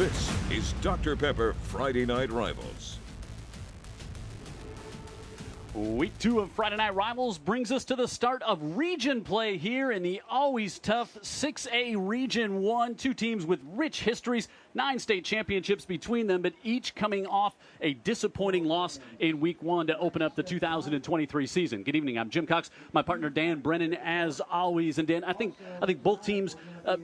This is Dr. Pepper Friday Night Rivals. Week 2 of Friday Night Rivals brings us to the start of region play here in the always tough 6A Region 1. Two teams with rich histories, 9 state championships between them, but each coming off a disappointing loss in Week 1 to open up the 2023 season. Good evening, I'm Jim Cox, my partner Dan Brennan as always. And Dan, I think both teams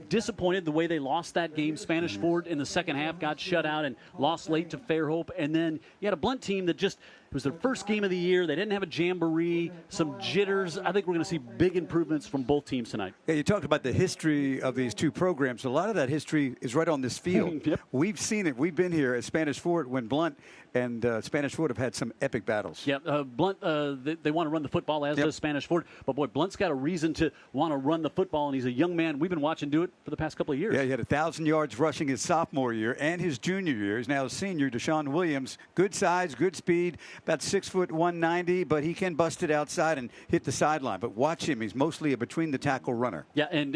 disappointed the way they lost that game. Spanish Fort in the second half got shut out and lost late to Fairhope. And then you had a Blount team that just, it was their first game of the year. They didn't have a jamboree, some jitters. I think we're going to see big improvements from both teams tonight. Yeah, you talked about the history of these two programs. A lot of that history is right on this field. Yep. We've seen it. We've been here at Spanish Fort when Blount and Spanish Fort have had some epic battles. Yeah, Blount, they want to run the football, as does Spanish Fort. But, boy, Blount's got a reason to want to run the football, and he's a young man. We've been watching do it for the past couple of years. Yeah, he had 1,000 yards rushing his sophomore year and his junior year. He's now a senior, Deshaun Williams. Good size, good speed, about 6 foot 190, but he can bust it outside and hit the sideline. But watch him. He's mostly a between-the-tackle runner. Yeah, and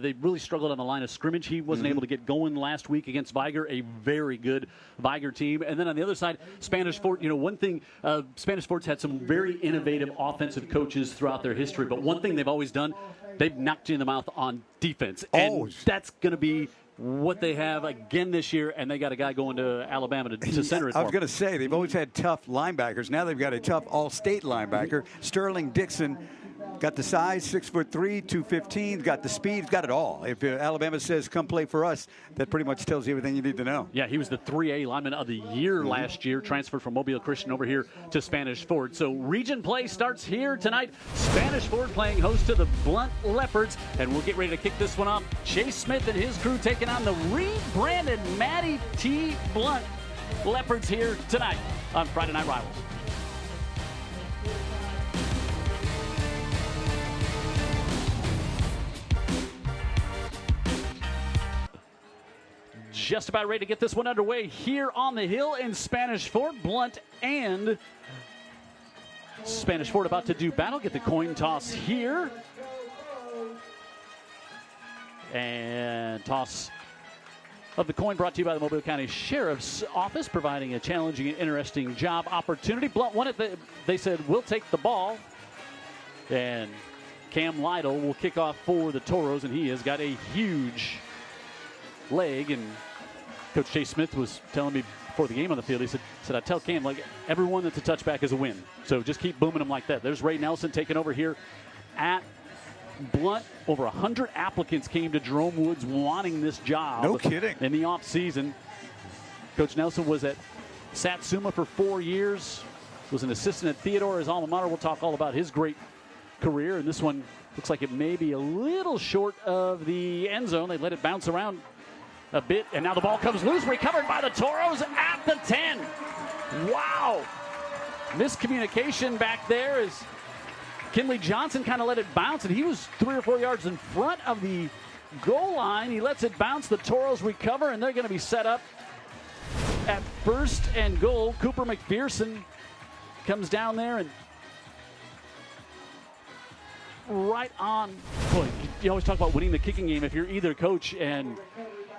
they really struggled on the line of scrimmage. He wasn't able to get going last week against Viger, a very good Viger team. And then on the other side, Spanish Fort, one thing, Spanish Fort's had some very innovative offensive coaches throughout their history, but one thing they've always done, they've knocked you in the mouth on defense. And that's going to be what they have again this year, and they got a guy going to Alabama to center it. I was going to say, they've always had tough linebackers. Now they've got a tough all-state linebacker. Sterling Dixon got the size, 6'3", 215, got the speed, got it all. If Alabama says, come play for us, that pretty much tells you everything you need to know. Yeah, he was the 3A lineman of the year last year, transferred from Mobile Christian over here to Spanish Fort. So region play starts here tonight. Spanish Fort playing host to the Blount Leopards, and we'll get ready to kick this one off. Chase Smith and his crew taking on the rebranded Matty T. Blount Leopards here tonight on Friday Night Rivals. Just about ready to get this one underway here on the hill in Spanish Fort. Blount and Spanish Fort about to do battle. Get the coin toss here. And toss of the coin brought to you by the Mobile County Sheriff's Office, providing a challenging and interesting job opportunity. Blount won it. They said, we'll take the ball. And Cam Lytle will kick off for the Toros, and he has got a huge leg. And Coach Chase Smith was telling me before the game on the field, he said I tell Cam, like, everyone that's a touchback is a win. So just keep booming them like that. There's Ray Nelson taking over here at Blount. Over 100 applicants came to Jerome Woods wanting this job. No kidding. In the offseason. Coach Nelson was at Satsuma for 4 years, was an assistant at Theodore, his alma mater. We'll talk all about his great career. And this one looks like it may be a little short of the end zone. They let it bounce around a bit, and now the ball comes loose, recovered by the Toros at the 10. Wow. Miscommunication back there as Kinley Johnson kind of let it bounce, and he was 3 or 4 yards in front of the goal line. He lets it bounce. The Toros recover, and they're going to be set up at first and goal. Cooper McPherson comes down there and right on. Boy, you always talk about winning the kicking game if you're either coach, and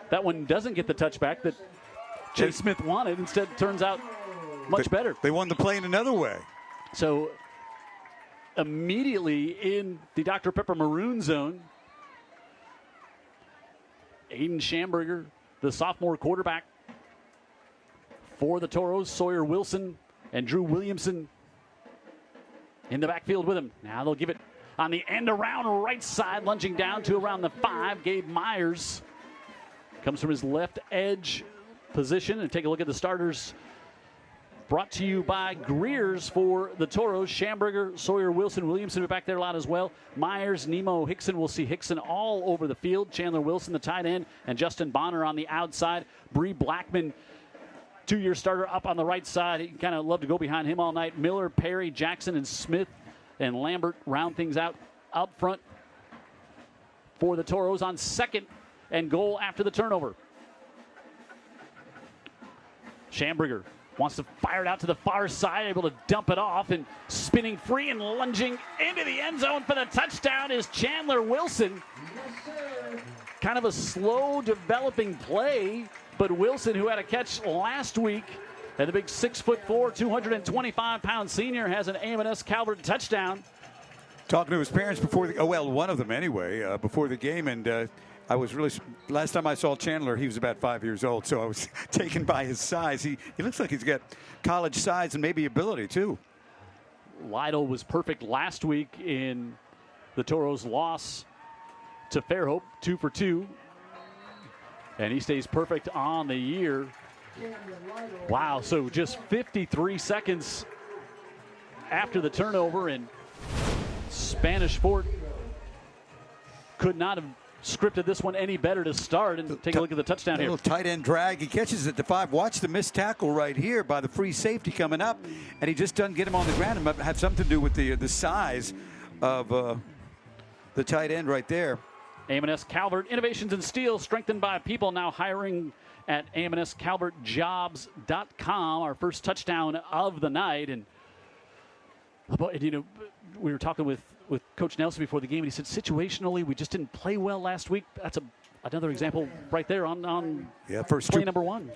that one doesn't get the touchback that Chase Smith wanted. Instead, turns out much better. They won the play in another way. So immediately in the Dr. Pepper maroon zone, Aiden Schamberger, the sophomore quarterback for the Toros, Sawyer Wilson and Drew Williamson in the backfield with him. Now they'll give it on the end around right side, lunging down to around the 5. Gabe Myers comes from his left edge position. And take a look at the starters. Brought to you by Greer's for the Toros. Schamberger, Sawyer Wilson, Williamson are back there a lot as well. Myers, Nemo, Hickson. We'll see Hickson all over the field. Chandler Wilson, the tight end, and Justin Bonner on the outside. Bree Blackman, 2-year starter, up on the right side. He kind of loved to go behind him all night. Miller, Perry, Jackson, and Smith and Lambert round things out front for the Toros on second and goal after the turnover. Schamberger wants to fire it out to the far side, able to dump it off, and spinning free and lunging into the end zone for the touchdown is Chandler Wilson. Kind of a slow developing play But Wilson, who had a catch last week, and the big 6'4", 225-pound senior has an A&S Calvert touchdown. Talking to his parents before the, one of them anyway, before the game, and I was really, last time I saw Chandler, he was about 5 years old, so I was taken by his size. He looks like he's got college size and maybe ability too. Lytle was perfect last week in the Toros' loss to Fairhope, 2 for 2. And he stays perfect on the year. Wow, so just 53 seconds after the turnover, and Spanish Fort could not have scripted this one any better to start. And take a look at the touchdown here. A little tight end drag. He catches it to 5. Watch the missed tackle right here by the free safety coming up, and he just doesn't get him on the ground. It might have something to do with the size of the tight end right there. A&S Calvert, innovations in steel strengthened by people, now hiring at AMSCalvertJobs.com. Our first touchdown of the night. And you know, we were talking with Coach Nelson before the game, and he said situationally we just didn't play well last week. That's another example right there on first play number one.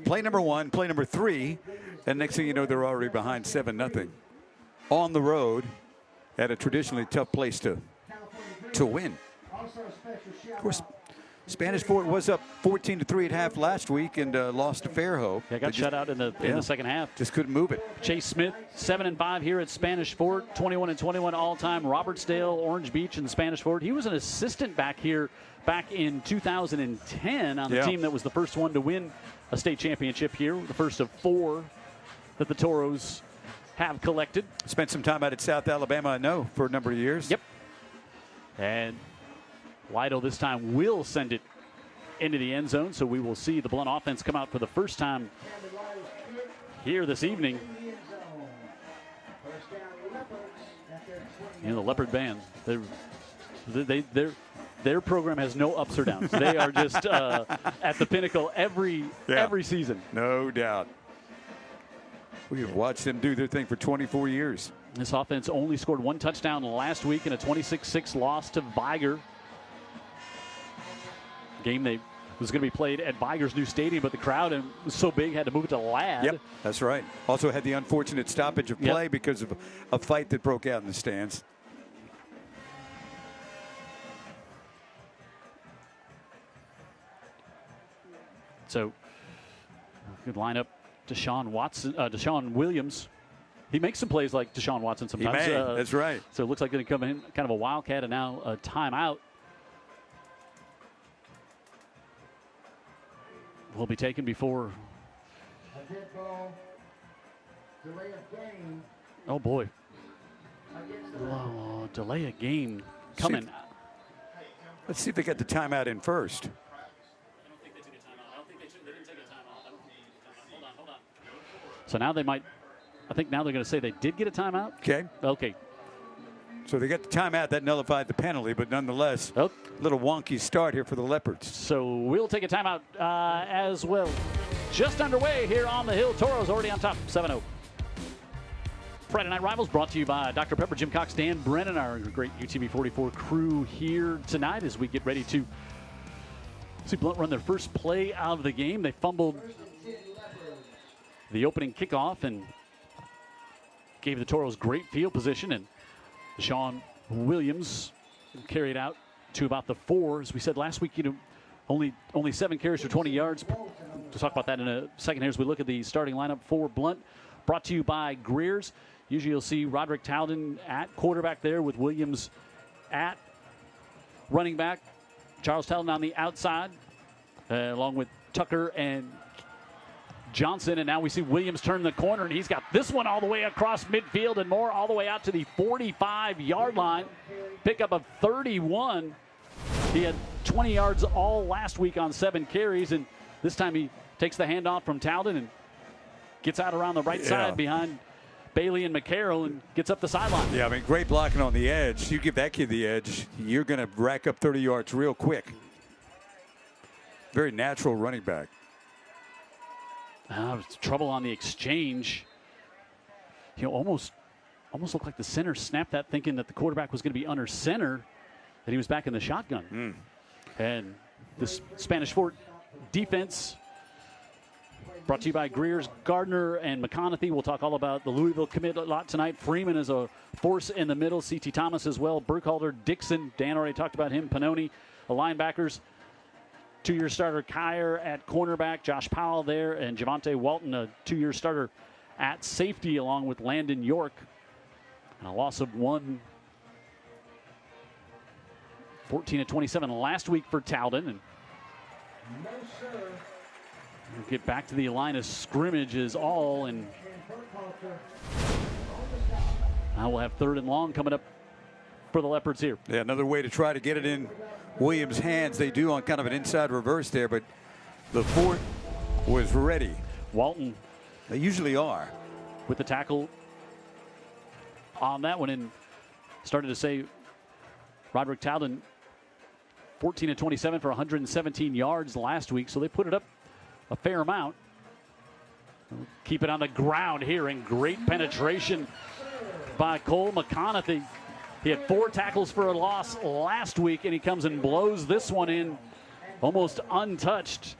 Play number 1, play number 3, and next thing you know, they're already behind 7-0 on the road at a traditionally tough place to win. Of course, Spanish Fort was up 14-3 at half last week and lost to Fairhope. Yeah, got shut out in the second half. Just couldn't move it. Chase Smith, 7-5 here at Spanish Fort, 21-21 all-time. Robertsdale, Orange Beach, and Spanish Fort. He was an assistant back here back in 2010 on the team that was the first one to win a state championship here, the first of 4 that the Toros have collected. Spent some time out at South Alabama, I know, for a number of years. Yep. And Lytle this time will send it into the end zone, so we will see the Blount offense come out for the first time here this evening. You know, the Leopard Band, their program has no ups or downs. They are just at the pinnacle every season. No doubt. We've watched them do their thing for 24 years. This offense only scored 1 touchdown last week in a 26-6 loss to Viger. Game was going to be played at Viger's new stadium, but the crowd was so big had to move it to Ladd. Yep, that's right. Also had the unfortunate stoppage of play because of a fight that broke out in the stands. So good lineup. Deshaun Williams. He makes some plays like Deshaun Watson sometimes. He may. That's right. So it looks like going to come in kind of a wildcat, and now a timeout will be taken before. Oh boy. Oh, delay a game coming. Let's see if they get the timeout in first. So now they might, I think now they're going to say they did get a timeout. Okay. So they got the timeout. That nullified the penalty, but nonetheless, a little wonky start here for the Leopards. So we'll take a timeout as well. Just underway here on the Hill. Toros already on top, 7-0. Friday Night Rivals brought to you by Dr. Pepper, Jim Cox, Dan Brennan, our great UTV 44 crew here tonight as we get ready to see Blount run their first play out of the game. They fumbled the opening kickoff and gave the Toros great field position, and Deshaun Williams carried out to about the 4. As we said last week, only 7 carries for 20 yards. We'll talk about that in a second here as we look at the starting lineup for Blount. Brought to you by Greer's. Usually you'll see Roderick Talden at quarterback there with Williams at running back. Charles Talden on the outside along with Tucker and Johnson, and now we see Williams turn the corner, and he's got this one all the way across midfield and more all the way out to the 45-yard line. Pickup of 31. He had 20 yards all last week on 7 carries, and this time he takes the handoff from Talden and gets out around the right side behind Bailey and McCarroll and gets up the sideline. Yeah, I mean, great blocking on the edge. You give that kid the edge, you're going to rack up 30 yards real quick. Very natural running back. Trouble on the exchange. Almost looked like the center snapped that thinking that the quarterback was going to be under center, that he was back in the shotgun. And this Spanish Fort defense. Brought to you by Greer's, Gardner, and McConaughey. We'll talk all about the Louisville commit a lot tonight. Freeman is a force in the middle. C.T. Thomas as well. Burkhalter, Dixon. Dan already talked about him. Pannoni, the linebackers. Two-year starter Kyer at cornerback. Josh Powell there. And Javonte Walton, a two-year starter at safety, along with Landon York. And a loss of 1. 14-27 last week for Towden. And we'll get back to the line of scrimmage is all, and now we'll have 3rd and long coming up for the Leopards here. Yeah, another way to try to get it in Williams' hands. They do on kind of an inside reverse there, but the fort was ready. Walton. They usually are. With the tackle on that one, and started to say Roderick Towden 14-27 for 117 yards last week, so they put it up a fair amount. Keep it on the ground here, and great penetration by Cole McConaughey. He had 4 tackles for a loss last week, and he comes and blows this one in almost untouched.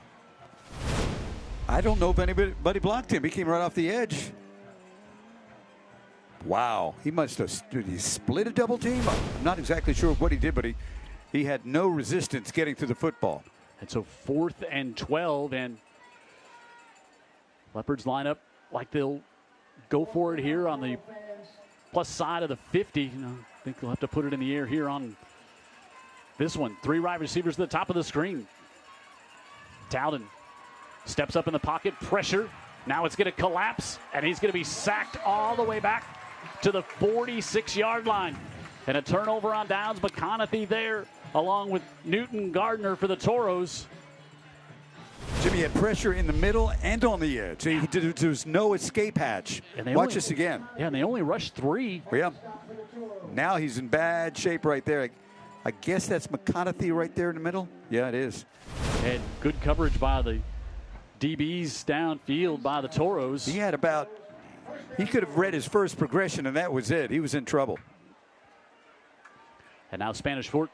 I don't know if anybody blocked him. He came right off the edge. Wow, he must have split a double team. I'm not exactly sure what he did, but he had no resistance getting to the football. And so 4th and 12, and Leopards line up like they'll go for it here on the plus side of the 50. I think they'll have to put it in the air here on this one. 3 wide receivers at the top of the screen. Towden steps up in the pocket, pressure. Now it's going to collapse, and he's going to be sacked all the way back to the 46-yard line. And a turnover on downs. McConaughey there, along with Newton Gardner for the Toros. Jimmy had pressure in the middle and on the edge. There was no escape hatch. Watch this again. Yeah, and they only rushed 3. Yeah. Now he's in bad shape right there. I guess that's McConaughey right there in the middle. Yeah, it is. And good coverage by the DBs downfield by the Toros. He could have read his first progression, and that was it. He was in trouble. And now Spanish Fort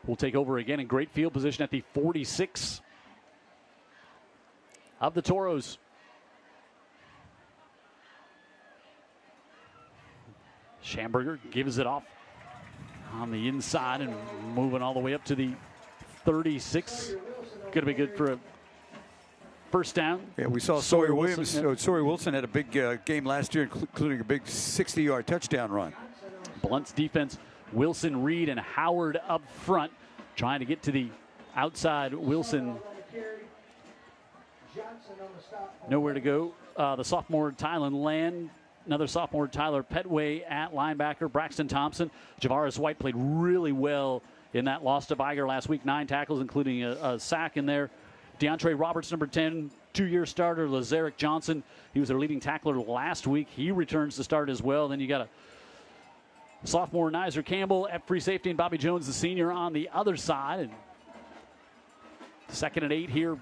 will take over again in great field position at the 46 of the Toros. Schamberger gives it off on the inside and moving all the way up to the 36. Going to be good for a first down. Yeah, we saw Sawyer Williams. Sawyer Wilson had a big game last year, including a big 60-yard touchdown run. Blount's defense, Wilson, Reed, and Howard up front, trying to get to the outside. Wilson nowhere to go. The sophomore Tyler Land, another sophomore Tyler Petway at linebacker. Braxton Thompson, Javaris White played really well in that loss to Viger last week. 9 tackles, including a sack in there. DeAndre Roberts, number 10, 2-year starter. Lazarick Johnson, he was their leading tackler last week. He returns to start as well. Then you got a sophomore Nizer Campbell at free safety, and Bobby Jones, the senior, on the other side. And 2nd and 8 here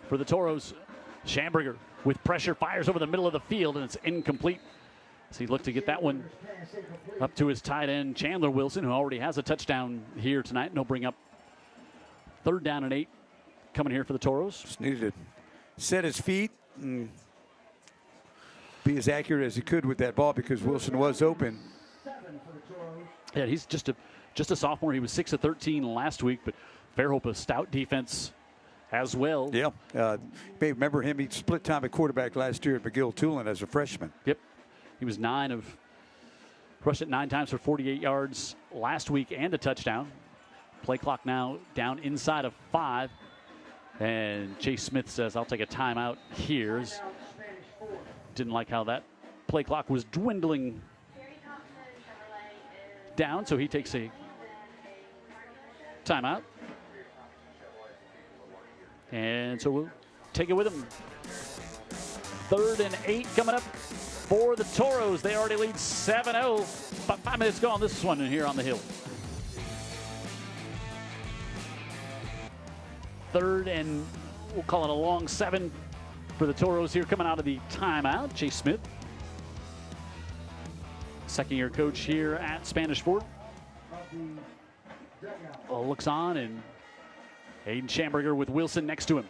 for the Toros. Schamberger with pressure fires over the middle of the field, and it's incomplete. So he looked to get that one up to his tight end, Chandler Wilson, who already has a touchdown here tonight. And he'll bring up 3rd down and 8 coming here for the Toros. Just needed to set his feet and be as accurate as he could with that ball because Wilson was open. Yeah, he's just a sophomore. He was 6 of 13 last week, but Fairhope, a stout defense as well. Yeah, you may remember him. He split time at quarterback last year at McGill-Tulane as a freshman. Yep. He was rushed it 9 times for 48 yards last week and a touchdown. Play clock now down inside of 5. And Chase Smith says, I'll take a timeout here. Didn't like how that play clock was dwindling down, so he takes a timeout. And so we'll take it with him. 3rd and 8 coming up for the Toros. They already lead 7-0. About 5 minutes gone this one here on the hill. 3rd and we'll call it a long 7 for the Toros here coming out of the timeout. Chase Smith, 2nd-year coach here at Spanish Fort. looks on, and Hayden Schamberger with Wilson next to him.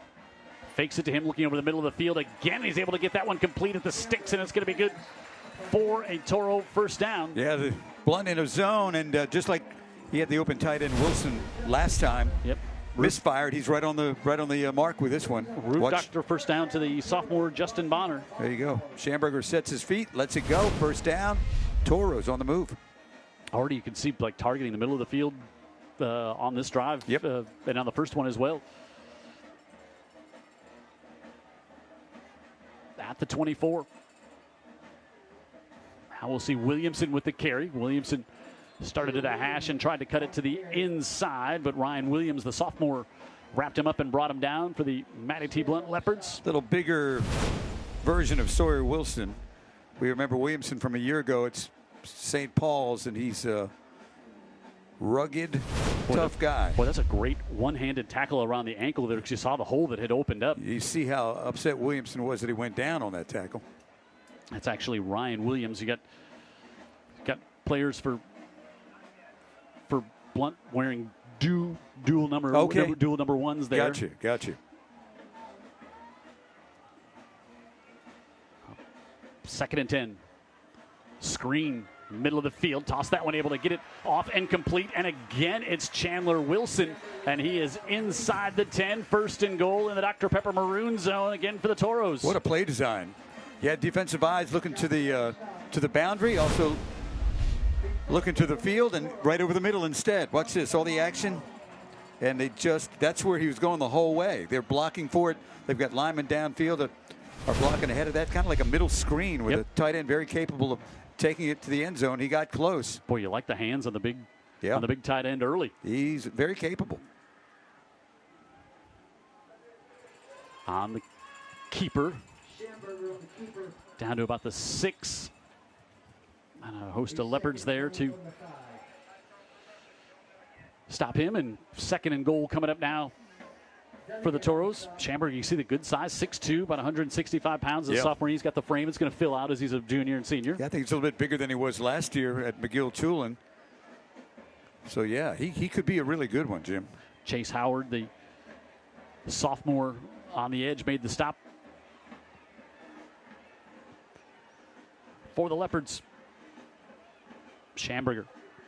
Fakes it to him, looking over the middle of the field again. He's able to get that one complete at the sticks, and it's going to be good for a Toro first down. Yeah, the Blount in a zone, and just like he had the open tight end Wilson last time. Yep. Misfired. He's right on the mark with this one. Roof Doctor first down to the sophomore Justin Bonner. There you go. Schamberger sets his feet, lets it go. First down. Toros on the move. Already you can see like targeting the middle of the field on this drive. Yep. And on the first one as well. At the 24. Now we'll see Williamson with the carry. Williamson started at a hash and tried to cut it to the inside, but Ryan Williams, the sophomore, wrapped him up and brought him down for the Matty T. Blount Leopards. Little bigger version of Sawyer Wilson. We remember Williamson from a year ago. It's St. Paul's, and he's a rugged, tough guy. Boy, that's a great one-handed tackle around the ankle there, because you saw the hole that had opened up. You see how upset Williamson was that he went down on that tackle. That's actually Ryan Williams. You got players for Blount wearing dual number ones there. Got you. Second and 10. Screen, middle of the field. Toss that one, able to get it off and complete. And again, it's Chandler Wilson, and he is inside the 10. First and goal in the Dr. Pepper maroon zone again for the Toros. What a play design. You had defensive eyes looking to the boundary, also looking to the field, and right over the middle instead. Watch this, all the action. And that's where he was going the whole way. They're blocking for it. They've got linemen downfield that are blocking ahead of that, kind of like a middle screen with a tight end very capable of taking it to the end zone. He got close. Boy, you like the hands on the big tight end early. He's very capable. On the keeper. Down to about the 6. And a host of Leopards there to stop him. And second and goal coming up now for the Toros. Schamberger, you see the good size, 6'2", about 165 pounds. As a sophomore, he's got the frame. It's going to fill out as he's a junior and senior. Yeah, I think he's a little bit bigger than he was last year at McGill-Tulane. So, yeah, he could be a really good one, Jim. Chase Howard, the sophomore on the edge, made the stop for the Leopards. Schamberger,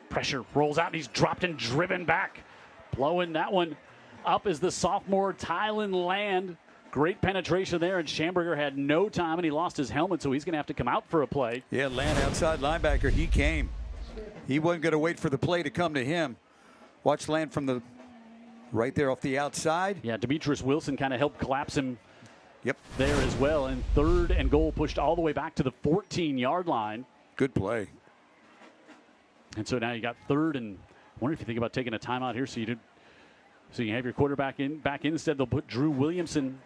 pressure, rolls out, and he's dropped and driven back. Blowing that one up is the sophomore Tylen Land. Great penetration there, and Schamberger had no time, and he lost his helmet, so he's going to have to come out for a play. Yeah, Land outside linebacker, he came. He wasn't going to wait for the play to come to him. Watch Land from the right there off the outside. Yeah, Demetrius Wilson kind of helped collapse him there as well, and third and goal pushed all the way back to the 14-yard line. Good play. And so now you got third, and I wonder if you think about taking a timeout here so you have your quarterback back in. Instead, they'll put Drew Williamson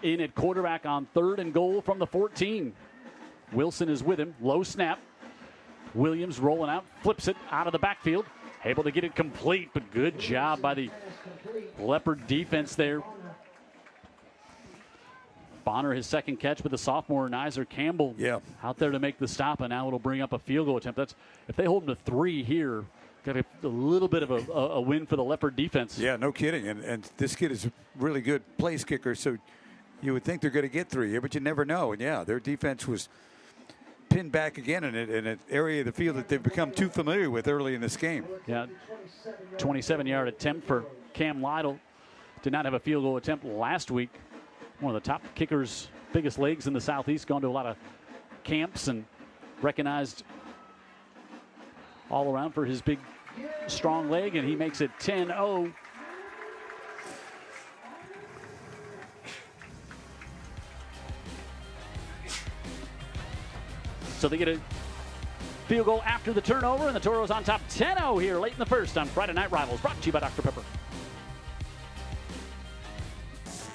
in at quarterback on third and goal from the 14. Wilson is with him. Low snap. Williams rolling out, flips it out of the backfield. Able to get it complete, but good job by the Leopard defense there. Bonner, his second catch with the sophomore Nizer Campbell out there to make the stop, and now it'll bring up a field goal attempt. That's if they hold him to 3 here, got a little bit of a win for the Leopard defense. Yeah, no kidding. And this kid is a really good place kicker, so you would think they're going to get 3 here, but you never know. And yeah, their defense was pinned back again in an area of the field that they've become too familiar with early in this game. Yeah, 27-yard attempt for Cam Lytle. Did not have a field goal attempt last week. One of the top kickers, biggest legs in the Southeast, gone to a lot of camps and recognized all around for his big, strong leg, and he makes it 10-0. So they get a field goal after the turnover, and the Toros on top 10-0 here late in the first on Friday Night Rivals, brought to you by Dr. Pepper.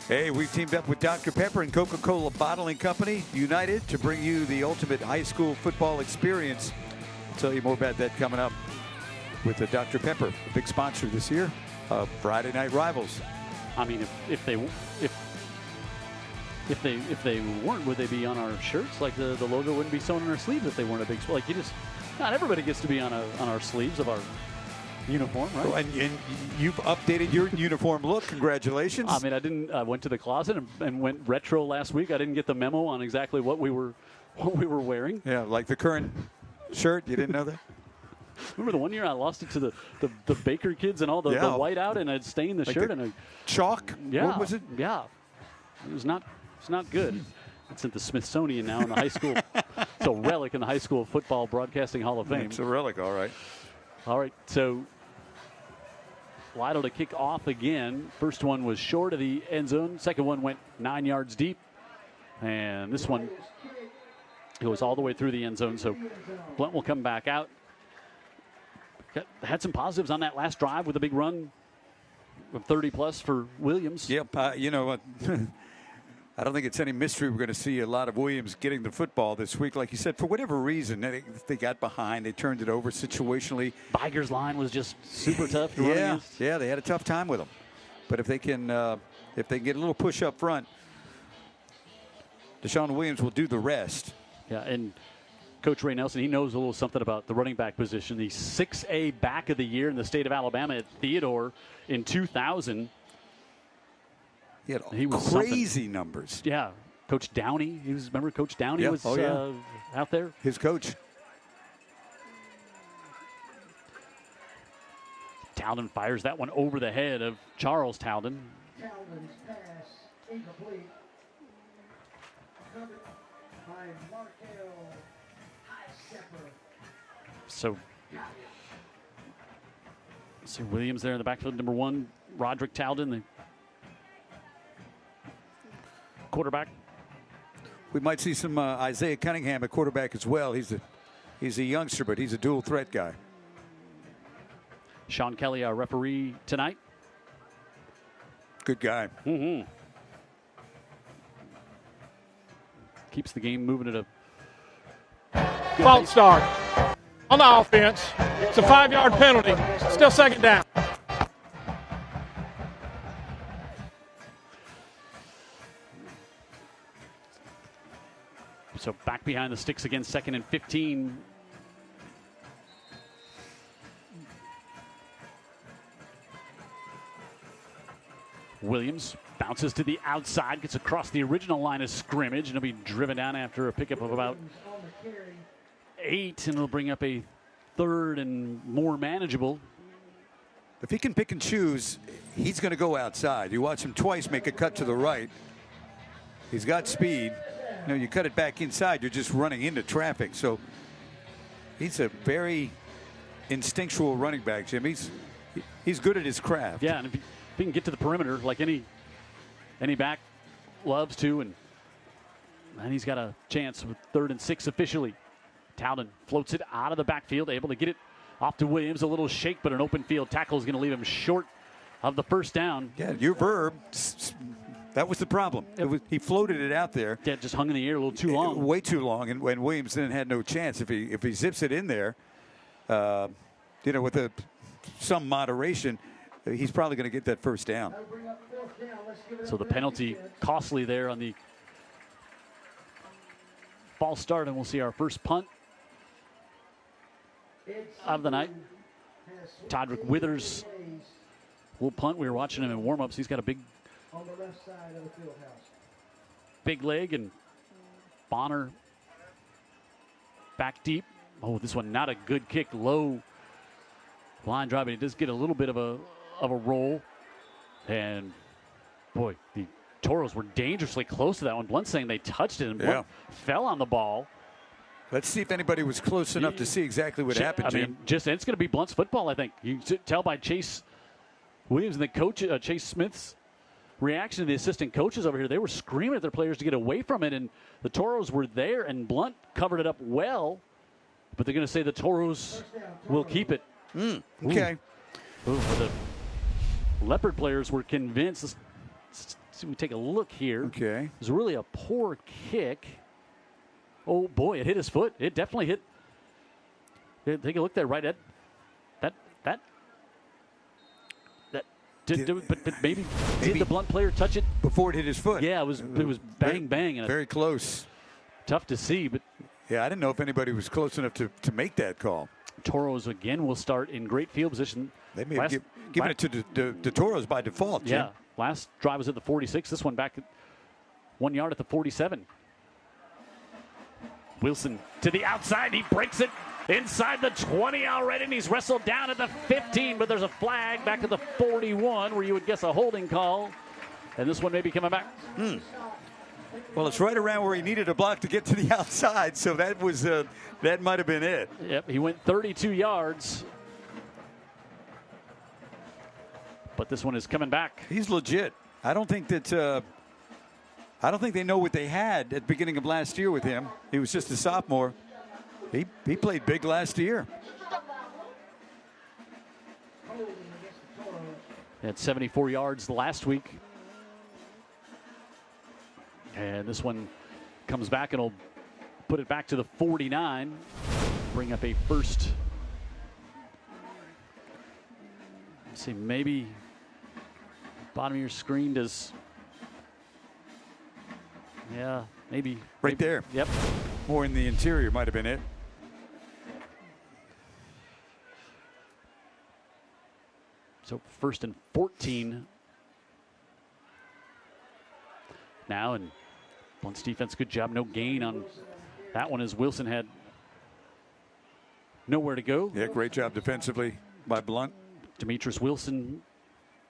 Hey, we've teamed up with Dr. Pepper and Coca-Cola Bottling Company, united to bring you the ultimate high school football experience. I'll tell you more about that coming up with the Dr. Pepper, a big sponsor this year of Friday Night Rivals. I mean, if they weren't, would they be on our shirts? Like the logo wouldn't be sewn on our sleeves if they weren't a big. Like not everybody gets to be on our sleeves of our uniform, right? Oh, and you've updated your uniform look. Congratulations. I mean, I went to the closet and went retro last week. I didn't get the memo on exactly what we were wearing. Yeah, like the current shirt. You didn't know that? Remember the one year I lost it to the Baker kids and all the white out, and I'd stained the like shirt the and chalk. yeah, What was it? Yeah, it's not good. It's at the Smithsonian now in the high school. It's a relic in the High School Football Broadcasting Hall of Fame. It's a relic, all right. All right, so Lytle to kick off again. First one was short of the end zone. Second one went 9 yards deep. And this one goes all the way through the end zone. So Blount will come back out. Had some positives on that last drive with a big run of 30-plus for Williams. Yep, you know what? I don't think it's any mystery we're going to see a lot of Williams getting the football this week. Like you said, for whatever reason, they got behind. They turned it over situationally. Biger's line was just super tough to run against. Yeah, they had a tough time with them. But if they can get a little push up front, Deshaun Williams will do the rest. Yeah, and Coach Ray Nelson, he knows a little something about the running back position. The 6A back of the year in the state of Alabama at Theodore in 2000. He was crazy numbers. Yeah. Coach Downey. Remember Coach Downey was out there? His coach. Talden fires that one over the head of Charles Talden. Talden's pass incomplete. Covered by Markel Highstepper. So Williams there in the backfield. Number 1, Roderick Talden, the quarterback. We might see some Isaiah Cunningham at quarterback as well. He's a youngster, but he's a dual threat guy. Sean Kelly, our referee tonight. Good guy. Mm-hmm. Keeps the game moving at a false start on the offense. It's a 5-yard penalty. Still second down. So back behind the sticks again, 2nd and 15. Williams bounces to the outside, gets across the original line of scrimmage, and he'll be driven down after a pickup of about 8, and it'll bring up a 3rd and more manageable. If he can pick and choose, he's going to go outside. You watch him twice make a cut to the right. He's got speed. You know, you cut it back inside, you're just running into traffic. So he's a very instinctual running back, Jim. He's good at his craft. Yeah, and if he can get to the perimeter like any back loves to, and he's got a chance with 3rd and 6 officially. Talden floats it out of the backfield, able to get it off to Williams. A little shake, but an open field tackle is going to leave him short of the first down. Yeah, your verb. That was the problem. He floated it out there. Yeah, just hung in the air a little too long. Way too long, and when Williams then had no chance. If he zips it in there, with some moderation, he's probably going to get that first down. So the penalty costly there on the false start, and we'll see our first punt of the night. Todrick Withers will punt. We were watching him in warm-ups. He's got a big on the left side of the field house. Big leg, and Bonner back deep. Oh, this one not a good kick. Low line drive, but he does get a little bit of a roll. And boy, the Toros were dangerously close to that one. Blunt's saying they touched it, and Blount fell on the ball. Let's see if anybody was close enough to see exactly what happened, Jim. It's going to be Blunt's football, I think. You can tell by Chase Williams and the coach, Chase Smith's reaction to the assistant coaches over here. They were screaming at their players to get away from it, and the Toros were there, and Blount covered it up well, but they're going to say the Toros will keep it. Okay. Ooh, the Leopard players were convinced. Let's see, we take a look here. Okay. It was really a poor kick. Oh, boy, it hit his foot. It definitely hit. Take a look there, right at that. But maybe did the Blount player touch it before it hit his foot? Yeah, it was bang. And very close. Tough to see, but yeah, I didn't know if anybody was close enough to make that call. Toros again will start in great field position. They may have given it to the Toros by default, Jim. Yeah, last drive was at the 46. This one back at 1 yard at the 47. Wilson to the outside. He breaks it inside the 20 already, and he's wrestled down at the 15, but there's a flag back at the 41 where you would guess a holding call. And this one may be coming back. Well, it's right around where he needed a block to get to the outside, so that was that might have been it. Yep, he went 32 yards. But this one is coming back. He's legit. I don't think they know what they had at the beginning of last year with him. He was just a sophomore. He played big last year. He had 74 yards last week. And this one comes back and will put it back to the 49. Bring up a first. Let's see, maybe bottom of your screen does. Yeah, maybe. Right there. Yep. More in the interior might have been it. So 1st and 14. Now, and Blount's defense, good job. No gain on that one as Wilson had nowhere to go. Yeah, great job defensively by Blount. Demetrius Wilson,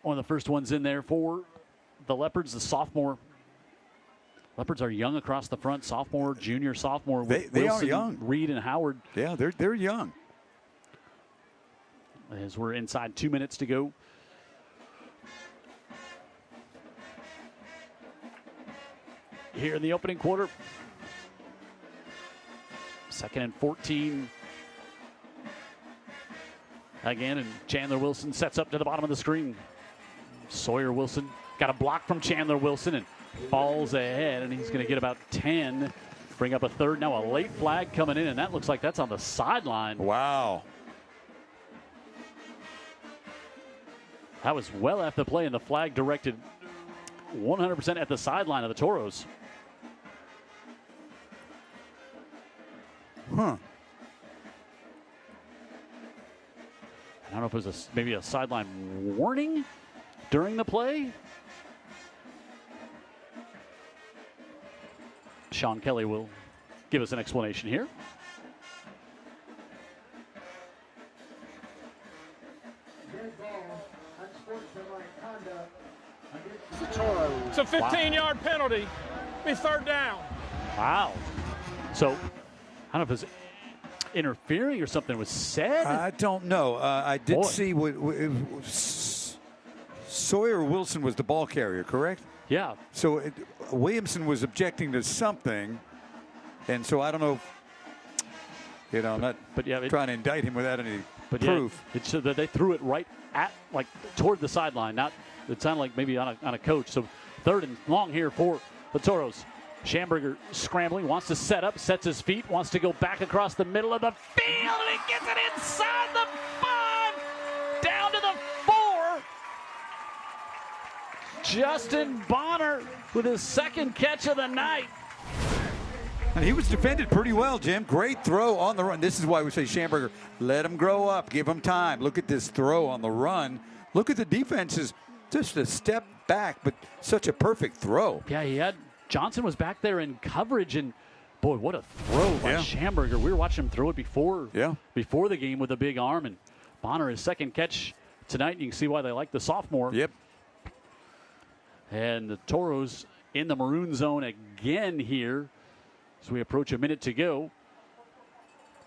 one of the first ones in there for the Leopards, the sophomore. Leopards are young across the front, sophomore, junior, sophomore. They Wilson, are young. Reed and Howard. Yeah, they're young. As we're inside 2 minutes to go. Here in the opening quarter. 2nd and 14. Again, and Chandler Wilson sets up to the bottom of the screen. Sawyer Wilson got a block from Chandler Wilson and falls ahead, and he's going to get about 10. Bring up a third. Now a late flag coming in, and that looks like that's on the sideline. Wow. That was well after the play, and the flag directed 100% at the sideline of the Toros. Huh. I don't know if it was maybe a sideline warning during the play. Sean Kelly will give us an explanation here. It's a 15-yard penalty. Be 3rd down. Wow. So, I don't know if it was interfering or something was said. I don't know. I did see Sawyer Wilson was the ball carrier, correct? Yeah. So Williamson was objecting to something, and so I don't know. I'm not trying to indict him without any proof. Yeah, it's that they threw it right at, like, toward the sideline. Not, it sounded like maybe on a coach. So 3rd and long here for the Toros. Schamberger scrambling, wants to set up, sets his feet, wants to go back across the middle of the field, and he gets it inside the 5, down to the 4. Justin Bonner with his 2nd catch of the night. And he was defended pretty well, Jim. Great throw on the run. This is why we say, Schamberger, let him grow up, give him time. Look at this throw on the run. Look at the defenses, just a step back, but such a perfect throw. Yeah, Johnson was back there in coverage, and boy, what a throw by Schamberger. We were watching him throw it before the game with a big arm, and Bonner, his 2nd catch tonight. You can see why they like the sophomore. Yep. And the Toros in the maroon zone again here as we approach a minute to go.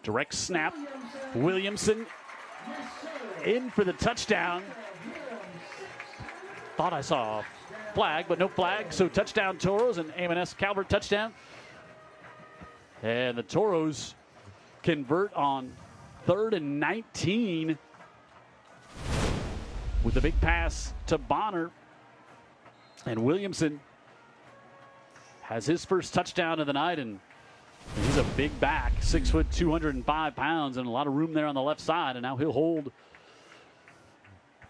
Direct snap. Williamson in for the touchdown. Thought I saw a flag, but no flag. So touchdown Toros, and Amon Calvert touchdown. And the Toros convert on 3rd and 19 with the big pass to Bonner. And Williamson has his first touchdown of the night, and he's a big back, 6 foot, 205 pounds, and a lot of room there on the left side. And now he'll hold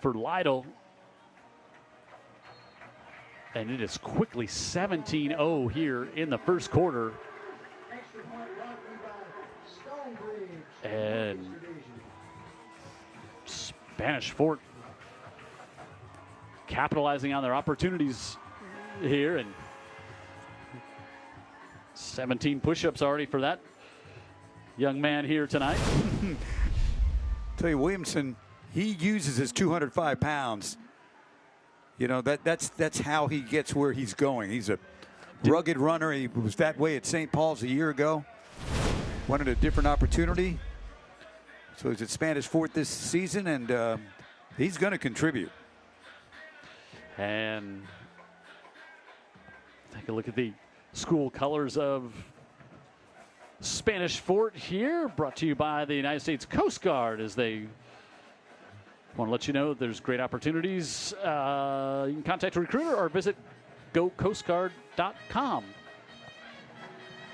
for Lytle. And it is quickly 17-0 here in the first quarter. And Spanish Fort capitalizing on their opportunities here, and 17 push-ups already for that young man here tonight. Tell you, Williamson, he uses his 205 pounds. You know, that's how he gets where he's going. He's a rugged runner. He was that way at St. Paul's a year ago. Wanted a different opportunity. So he's at Spanish Fort this season, and he's going to contribute. And take a look at the school colors of Spanish Fort here, brought to you by the United States Coast Guard, as they want to let you know that there's great opportunities. You can contact a recruiter or visit gocoastguard.com.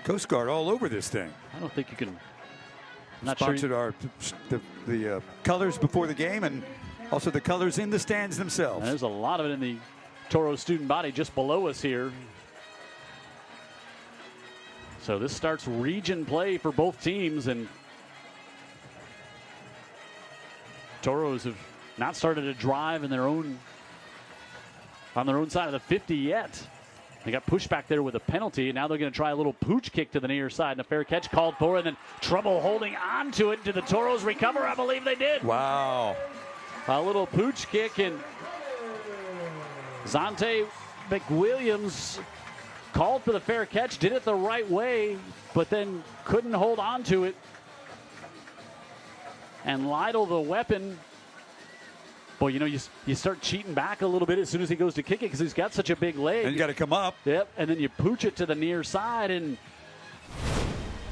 Coast Guard all over this thing. I don't think you can. I'm not Sponsored sure. the colors before the game, and also the colors in the stands themselves. There's a lot of it in the Toro student body just below us here. So this starts region play for both teams, and Toros have not started a drive in their own on their own side of the 50 yet. They got pushed back there with a penalty, and now they're going to try a little pooch kick to the near side, and a fair catch called for, and then trouble holding on to it. Did the Toros recover? I believe they did. Wow. A little pooch kick, and Zante McWilliams called for the fair catch, did it the right way, but then couldn't hold on to it. And Lytle, the weapon, boy, you know, you start cheating back a little bit as soon as he goes to kick it because he's got such a big leg. And you got to come up. Yep, and then you pooch it to the near side, and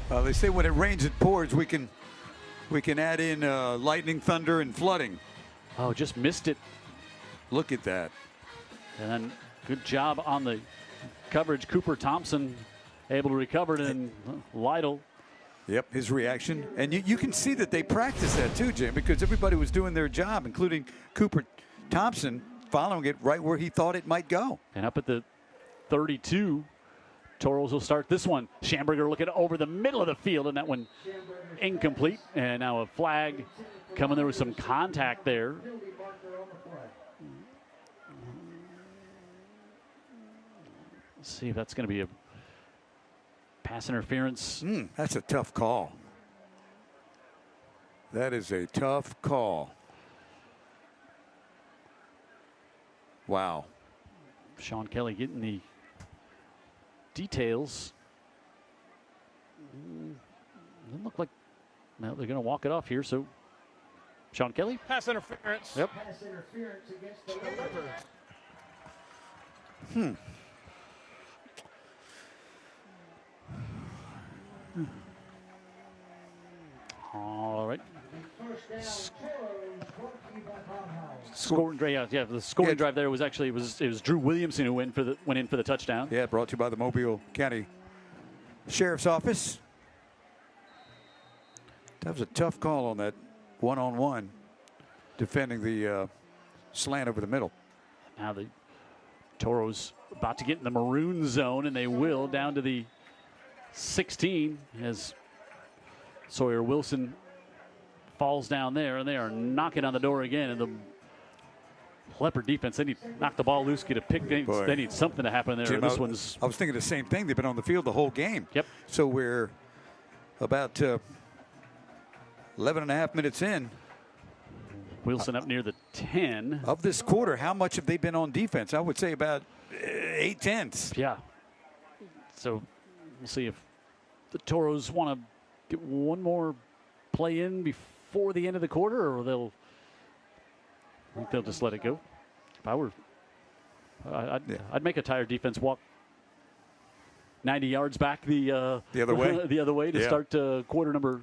they say when it rains it pours. We can add in lightning, thunder, and flooding. oh, just missed it. Look at that. And then good job on the coverage. Cooper Thompson able to recover it, and Lytle. Yep, his reaction. And you can see that they practiced that too, Jim, because everybody was doing their job, including Cooper Thompson, following it right where he thought it might go. And up at the 32, Toros will start this one. Schamberger looking over the middle of the field, and that one incomplete. And now a flag coming. There was some contact there. Let's see if that's going to be a pass interference. That's a tough call. That is a tough call. Wow. Sean Kelly getting the details. Doesn't look like, well, they're going to walk it off here. So, Sean Kelly. Pass interference. Yep. Pass interference against the Leopard. All right. First down, Toros, brought to you by Baumhaus. Scoring drive. Yeah, the scoring drive there was actually it was Drew Williamson who went in for the touchdown. Yeah, brought to you by the Mobile County Sheriff's Office. That was a tough call on that one-on-one, defending the slant over the middle. Now the Toros about to get in the maroon zone, and they will down to the 16 as Sawyer Wilson falls down there, and they are knocking on the door again. And the Leopard defense, they need to knock the ball loose, get a pick. They need something to happen there. Jim, This I one's. was thinking the same thing. They've been on the field the whole game. Yep. So we're about 11 and a half minutes in. Wilson up near the 10. Of this quarter, how much have they been on defense? I would say about 8/10. Yeah. So we'll see if the Toros want to get one more play in before the end of the quarter, or I think they'll just let it go. If I were, I'd make a tired defense walk 90 yards back the other way. the other way to Yeah. start quarter number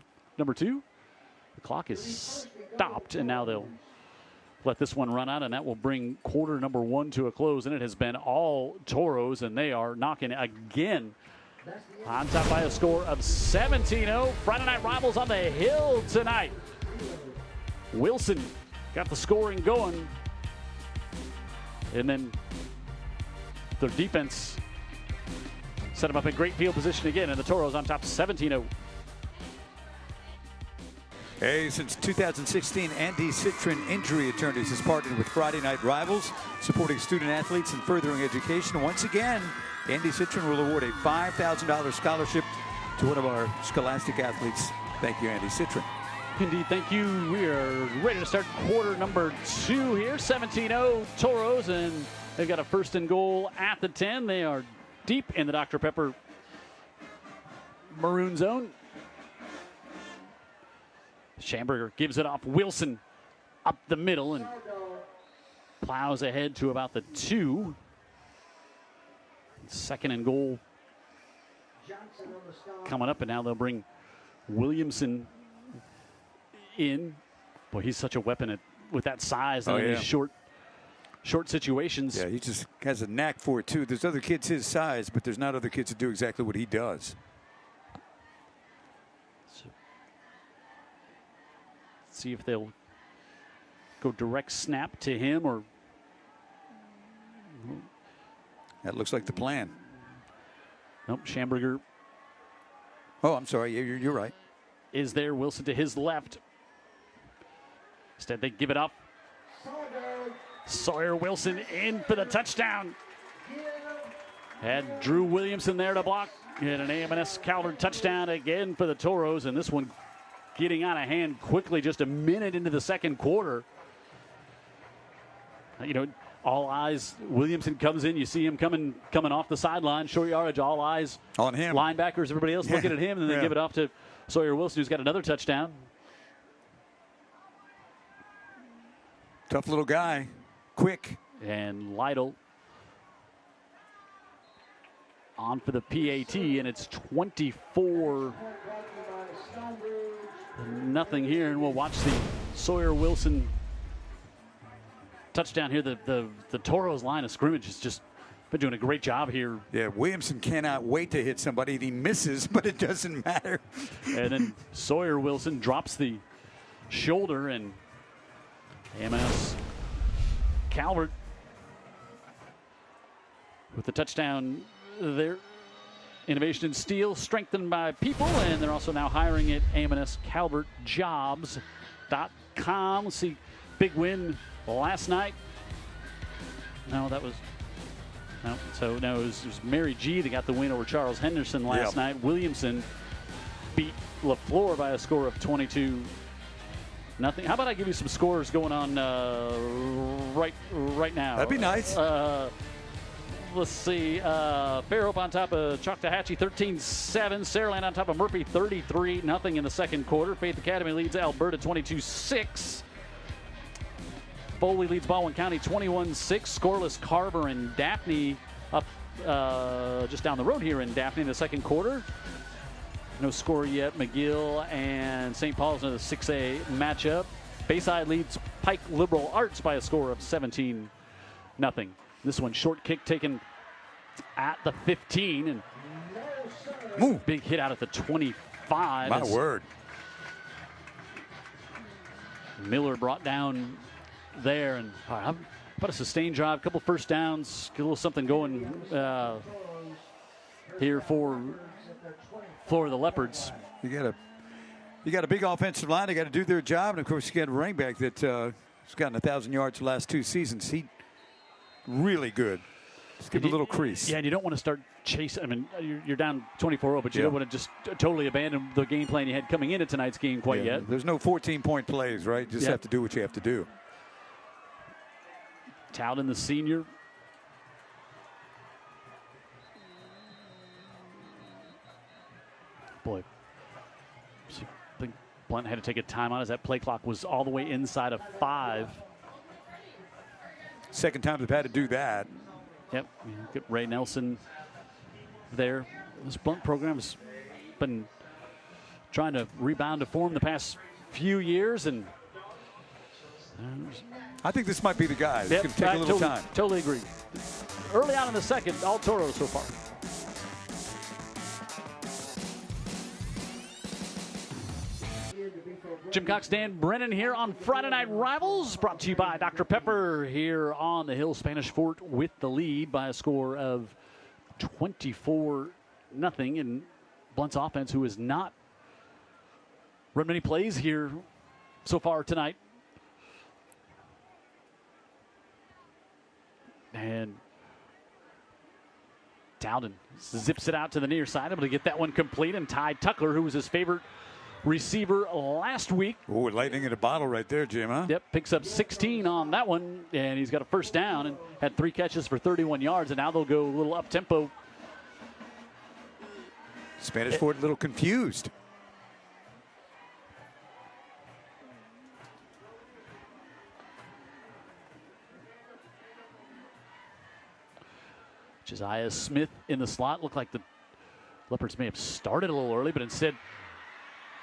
2. The clock is stopped, and now they'll let this one run out, and that will bring quarter number 1 to a close. And it has been all Toros, and they are knocking again on top by a score of 17-0. Friday Night Rivals on the hill tonight. Wilson got the scoring going, and then their defense set them up in great field position again, and the Toros on top 17-0. Hey, since 2016, Andy Citron Injury Attorneys has partnered with Friday Night Rivals, supporting student athletes and furthering education. Once again, Andy Citron will award a $5,000 scholarship to one of our scholastic athletes. Thank you, Andy Citron. Indeed, thank you. We are ready to start quarter number 2 here. 17-0 Toros, and they've got a first and goal at the 10. They are deep in the Dr. Pepper maroon zone. Schamberger gives it off. Wilson up the middle and plows ahead to about the 2. Second and goal coming up, and now they'll bring Williamson in. Boy, he's such a weapon with that size and in these short situations. Yeah, he just has a knack for it, too. There's other kids his size, but there's not other kids that do exactly what he does. So, see if they'll go direct snap to him or... That looks like the plan. Nope, Schamberger. Oh, I'm sorry. Yeah, you're right. Is there. Wilson to his left. Instead, they give it up. Sawyer Wilson in for the touchdown. Had Drew Williamson there to block. And an AM&S Calvert touchdown again for the Toros. And this one getting out of hand quickly, just a minute into the second quarter. You know, all eyes. Williamson comes in. You see him coming off the sideline. Short yardage. All eyes on him. Linebackers, everybody else looking at him. And then they give it off to Sawyer Wilson, who's got another touchdown. Tough little guy. Quick. And Lytle on for the PAT, and it's 24-0 here. And we'll watch the Sawyer Wilson touchdown here. The Toros line of scrimmage has just been doing a great job here. Yeah, Williamson cannot wait to hit somebody. He misses, but it doesn't matter. And then Sawyer Wilson drops the shoulder, and AM&S Calvert with the touchdown there. Innovation in steel, strengthened by people, and they're also now hiring at AMSCalvertJobs.com. Let's see, big win last night. No, that was no. So no, it was Mary G that got the win over Charles Henderson last night. Williamson beat LaFleur by a score of 22-0. How about I give you some scores going on right now? That'd be nice. Let's see. Fairhope on top of Choctawhatchee 13-7. Saraland on top of Murphy 33-0 in the second quarter. Faith Academy leads Alberta 22-6. Foley leads Baldwin County 21-6. Scoreless Carver and Daphne up just down the road here in Daphne in the second quarter. No score yet. McGill and St. Paul's in a 6A matchup. Bayside leads Pike Liberal Arts by a score of 17-0. This one, short kick taken at the 15. And big hit out at the 25. My word. Miller brought down there. And how about a sustained drive, a couple first downs, get a little something going here for the Leopards. You got a big offensive line. They got to do their job, and of course you got a running back that has gotten 1,000 yards the last 2 seasons. He really good. Just give him a little crease. Yeah, and you don't want to start chasing. I mean, you're down 24-0, but you don't want to just totally abandon the game plan you had coming into tonight's game quite yet. There's no 14-point plays, right? You just have to do what you have to do. Towden, the senior. Boy, I think Blount had to take a timeout as that play clock was all the way inside of 5. Second time they've had to do that. Yep, get Ray Nelson there. This Blount program has been trying to rebound to form the past few years, and I think this might be the guy. It's going to take a little time. Totally agree. Early on in the second, all Toros so far. Jim Cox, Dan Brennan here on Friday Night Rivals, brought to you by Dr. Pepper here on the Hill. Spanish Fort with the lead by a score of 24-0. And Blount's offense, who has not run many plays here so far tonight. And Dowden zips it out to the near side, able to get that one complete. And Ty Tuckler, who was his favorite receiver last week. Oh, lightning in a bottle right there, Jim, huh? Yep, picks up 16 on that one, and he's got a first down and had 3 catches for 31 yards. And now they'll go a little up-tempo. Spanish Fort a little confused. Josiah Smith in the slot. Looked like the Leopards may have started a little early, but instead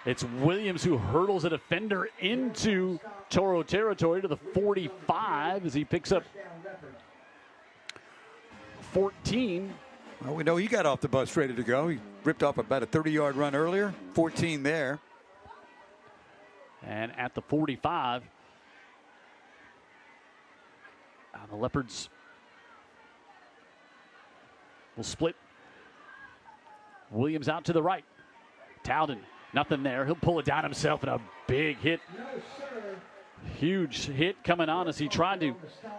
it's Williams who hurdles a defender into Toro territory to the 45 as he picks up 14. Well, we know he got off the bus ready to go. He ripped off about a 30-yard run earlier. 14 there. And at the 45, the Leopards will split. Williams out to the right. Towden, nothing there. He'll pull it down himself, and a big hit. Huge hit coming on as he tried to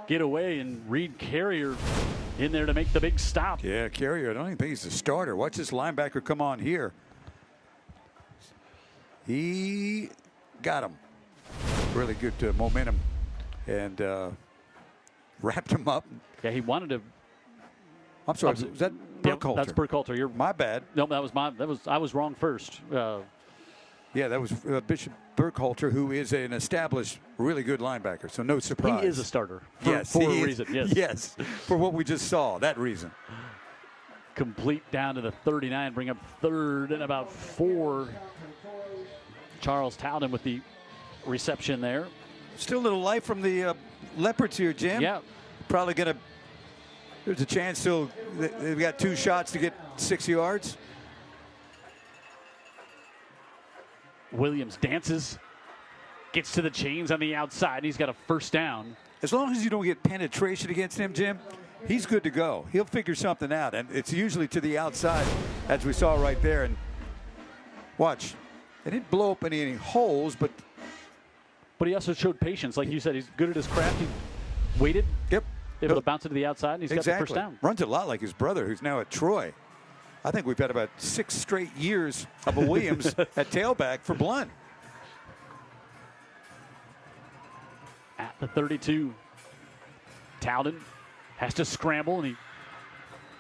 get away, and Reed Carrier in there to make the big stop. Yeah, Carrier, I don't even think he's the starter. Watch this linebacker come on here. He got him. Really good momentum, and wrapped him up. Yeah, he wanted to. I'm sorry, was that Burkhalter? That's Burkhalter. You're my bad. No, I was wrong first. Yeah, that was Bishop Burkhalter, who is an established, really good linebacker. So no surprise. He is a starter for a reason. Yes. Yes, for what we just saw, that reason. Complete down to the 39, bring up third and about 4. Charles Towden with the reception there. Still a little life from the Leopards here, Jim. Yeah. Probably going to. There's a chance still. They've got 2 shots to get 6 yards. Williams dances, gets to the chains on the outside, and he's got a first down. As long as you don't get penetration against him, Jim, he's good to go. He'll figure something out, and it's usually to the outside, as we saw right there. And watch, they didn't blow up any holes, but he also showed patience. Like you said, he's good at his craft. He waited. Yep. Able to bounce it to the outside, and he's got the first down. Runs a lot like his brother, who's now at Troy. I think we've had about 6 straight years of a Williams at tailback for Blount. At the 32, Towden has to scramble, and he's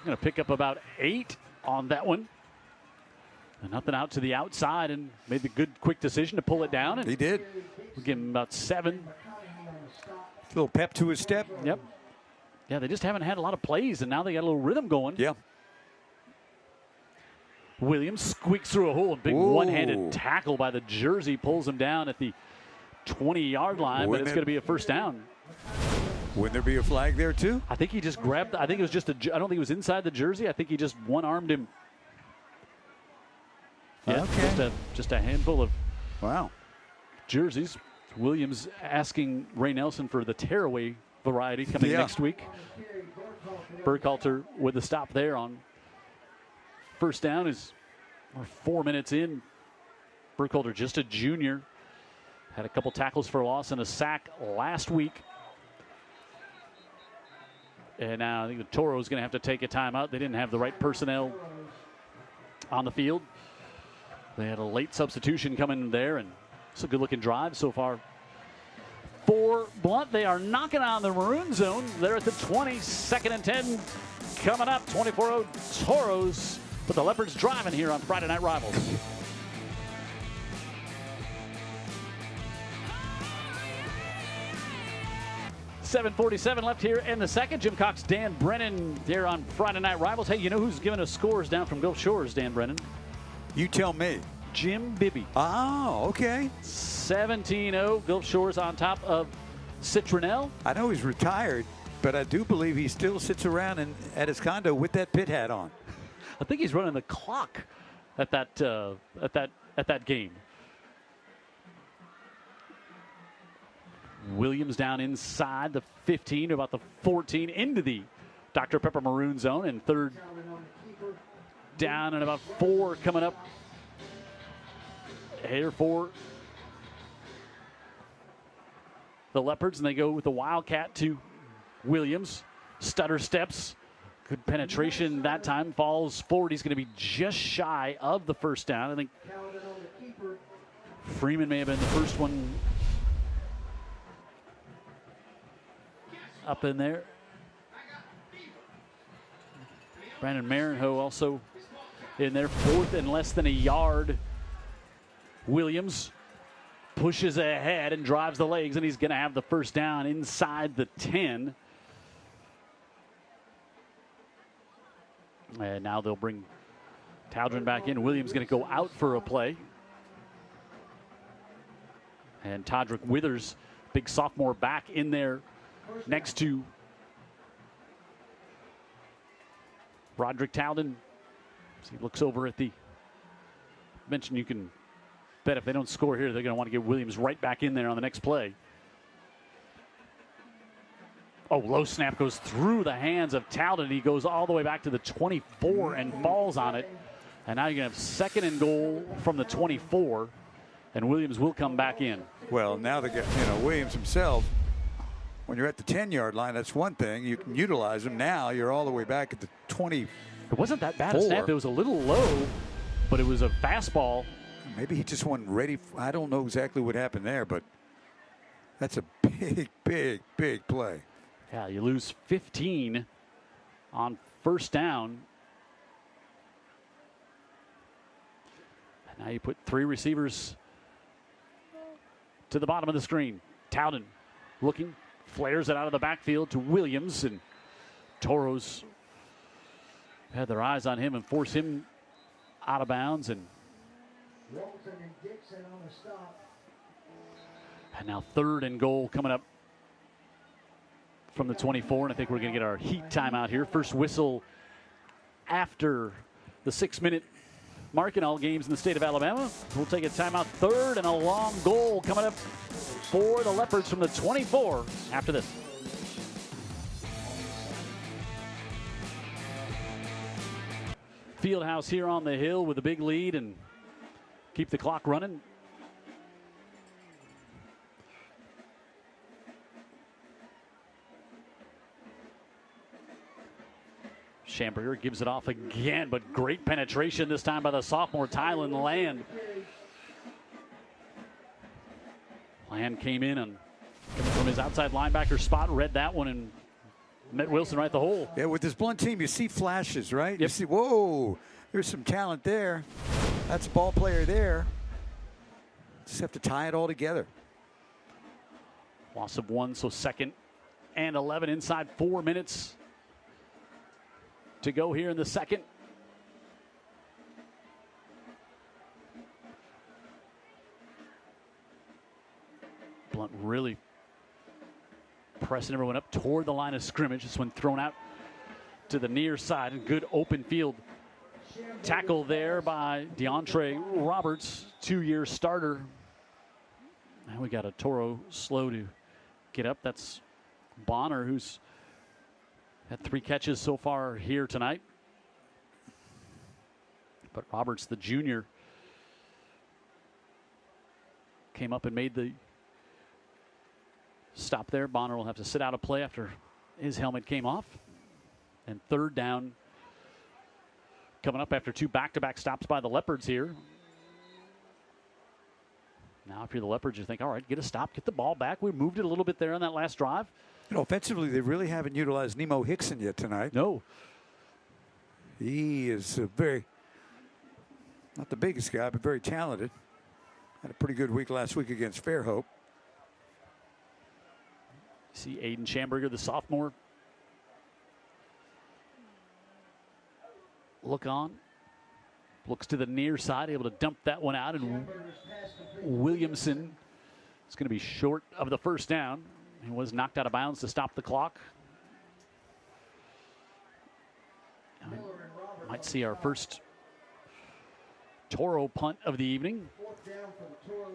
going to pick up about 8 on that one. And nothing out to the outside, and made the good, quick decision to pull it down. And he did. We'll give him about 7. A little pep to his step. Yep. Yeah, they just haven't had a lot of plays, and now they got a little rhythm going. Yeah. Williams squeaks through a hole. A big one-handed tackle by the jersey pulls him down at the 20-yard line, but it's going to be a first down. Wouldn't there be a flag there, too? I think he just grabbed. I think it was just I don't think it was inside the jersey. I think he just one-armed him. Yeah, okay. Just a handful of jerseys. Williams asking Ray Nelson for the tearaway variety coming next week. Burkhalter with the stop there on first down. We're 4 minutes in. Burkhalter, just a junior, had a couple tackles for loss and a sack last week. And now I think the Toro is going to have to take a timeout. They didn't have the right personnel on the field. They had a late substitution coming there, and it's a good-looking drive so far. For Blount, they are knocking on the maroon zone. They're at the 20, 2nd and 10 coming up. 24-0 Toros, but the Leopards driving here on Friday Night Rivals. .47 left here in the second. Jim Cox, Dan Brennan here on Friday Night Rivals. Hey, you know who's giving us scores down from Gulf Shores, Dan Brennan? You tell me. Jim Bibby. Oh, okay. 17-0, Gulf Shores on top of Citronelle. I know he's retired, but I do believe he still sits around at his condo with that pit hat on. I think he's running the clock at that game. Williams down inside the 15 to about the 14 into the Dr. Pepper maroon zone, and third down and about 4 coming up here for the Leopards, and they go with the Wildcat to Williams. Stutter steps. Good penetration that time. Falls forward. He's going to be just shy of the first down. I think Freeman may have been the first one up in there. Brandon Marinho also in there. 4th and less than a yard. Williams pushes ahead and drives the legs, and he's going to have the first down inside the 10. And now they'll bring Taldrin back in. Williams going to go out for a play. And Todrick Withers, big sophomore, back in there next to Roderick Taldin. As he looks over at the bench, and you can bet if they don't score here, they're going to want to get Williams right back in there on the next play. Oh, low snap goes through the hands of Taldin. He goes all the way back to the 24 and falls on it. And now you're going to have 2nd and goal from the 24, and Williams will come back in. Well, now Williams himself, when you're at the 10-yard line, that's one thing. You can utilize him. Now you're all the way back at the 20. It wasn't that bad a snap. It was a little low, but it was a fastball. Maybe he just wasn't ready. I don't know exactly what happened there, but that's a big, big, big play. Yeah, you lose 15 on first down. And now you put 3 receivers to the bottom of the screen. Towden looking, flares it out of the backfield to Williams, and Toros had their eyes on him and force him out of bounds. And now 3rd and goal coming up from the 24, and I think we're going to get our heat timeout here. First whistle after the 6-minute mark in all games in the state of Alabama. We'll take a timeout. 3rd and a long goal coming up for the Leopards from the 24 after this. Fieldhouse here on the hill with a big lead and keep the clock running. Schamberger gives it off again, but great penetration this time by the sophomore Tylen Land. Land came in and coming from his outside linebacker spot, read that one and met Wilson right the hole. Yeah, with this Blount team, you see flashes, right? Yep. You see, whoa, there's some talent there. That's a ball player there. Just have to tie it all together. Loss of 1, so 2nd and 11 inside 4 minutes to go here in the second. Blount really pressing everyone up toward the line of scrimmage. This one thrown out to the near side, and good open field tackle there by DeAndre Roberts, 2-year starter. Now we got a Toro slow to get up. That's Bonner, who's had 3 catches so far here tonight. But Roberts, the junior, came up and made the stop there. Bonner will have to sit out of play after his helmet came off. And 3rd down coming up after 2 back-to-back stops by the Leopards here. Now, if you're the Leopards, you think, all right, get a stop, get the ball back. We moved it a little bit there on that last drive. You know, offensively, they really haven't utilized Nemo Hickson yet tonight. No. He is not the biggest guy, but very talented. Had a pretty good week last week against Fairhope. See Aiden Schamberger, the sophomore, look on. Looks to the near side, able to dump that one out, and Williamson is going to be short of the first down. He was knocked out of bounds to stop the clock. Might see our first Toro punt of the evening. 4th down for the Toros.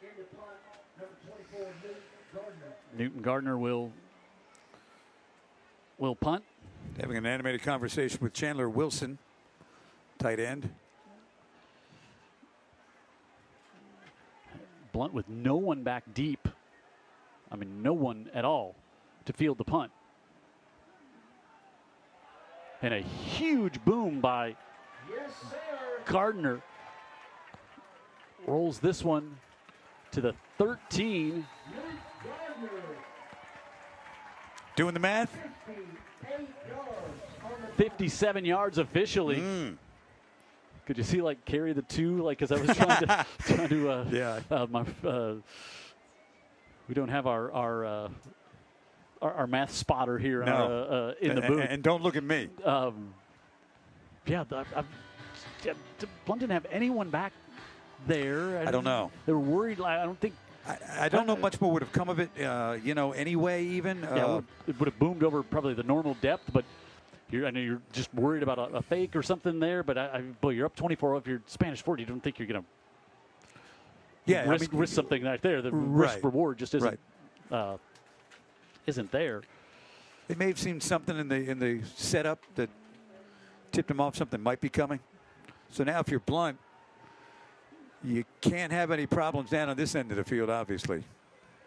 In the punt, number 24, Newton Gardner will punt. Having an animated conversation with Chandler Wilson, tight end. Blount with no one back deep I mean, no one at all to field the punt. And a huge boom by Yes, sir. Gardner. Rolls this one to the 13. Gardner, Doing the math? 58 yards on the 57 yards officially. Could you see like carry the 2? Like, because I was trying to Yeah. we don't have our math spotter here in the booth. And don't look at me. Yeah, Blount didn't have anyone back there. I don't know. They were worried. I don't think. I don't know much more would have come of it, anyway, even. It would have boomed over probably the normal depth, but I know you're just worried about a fake or something there, but boy, you're up 24. If you're Spanish 40, you don't think you're going to risk something right there. The risk reward just isn't there. It may have seen something in the setup that tipped him off something might be coming. So now if you're Blount, you can't have any problems down on this end of the field, obviously.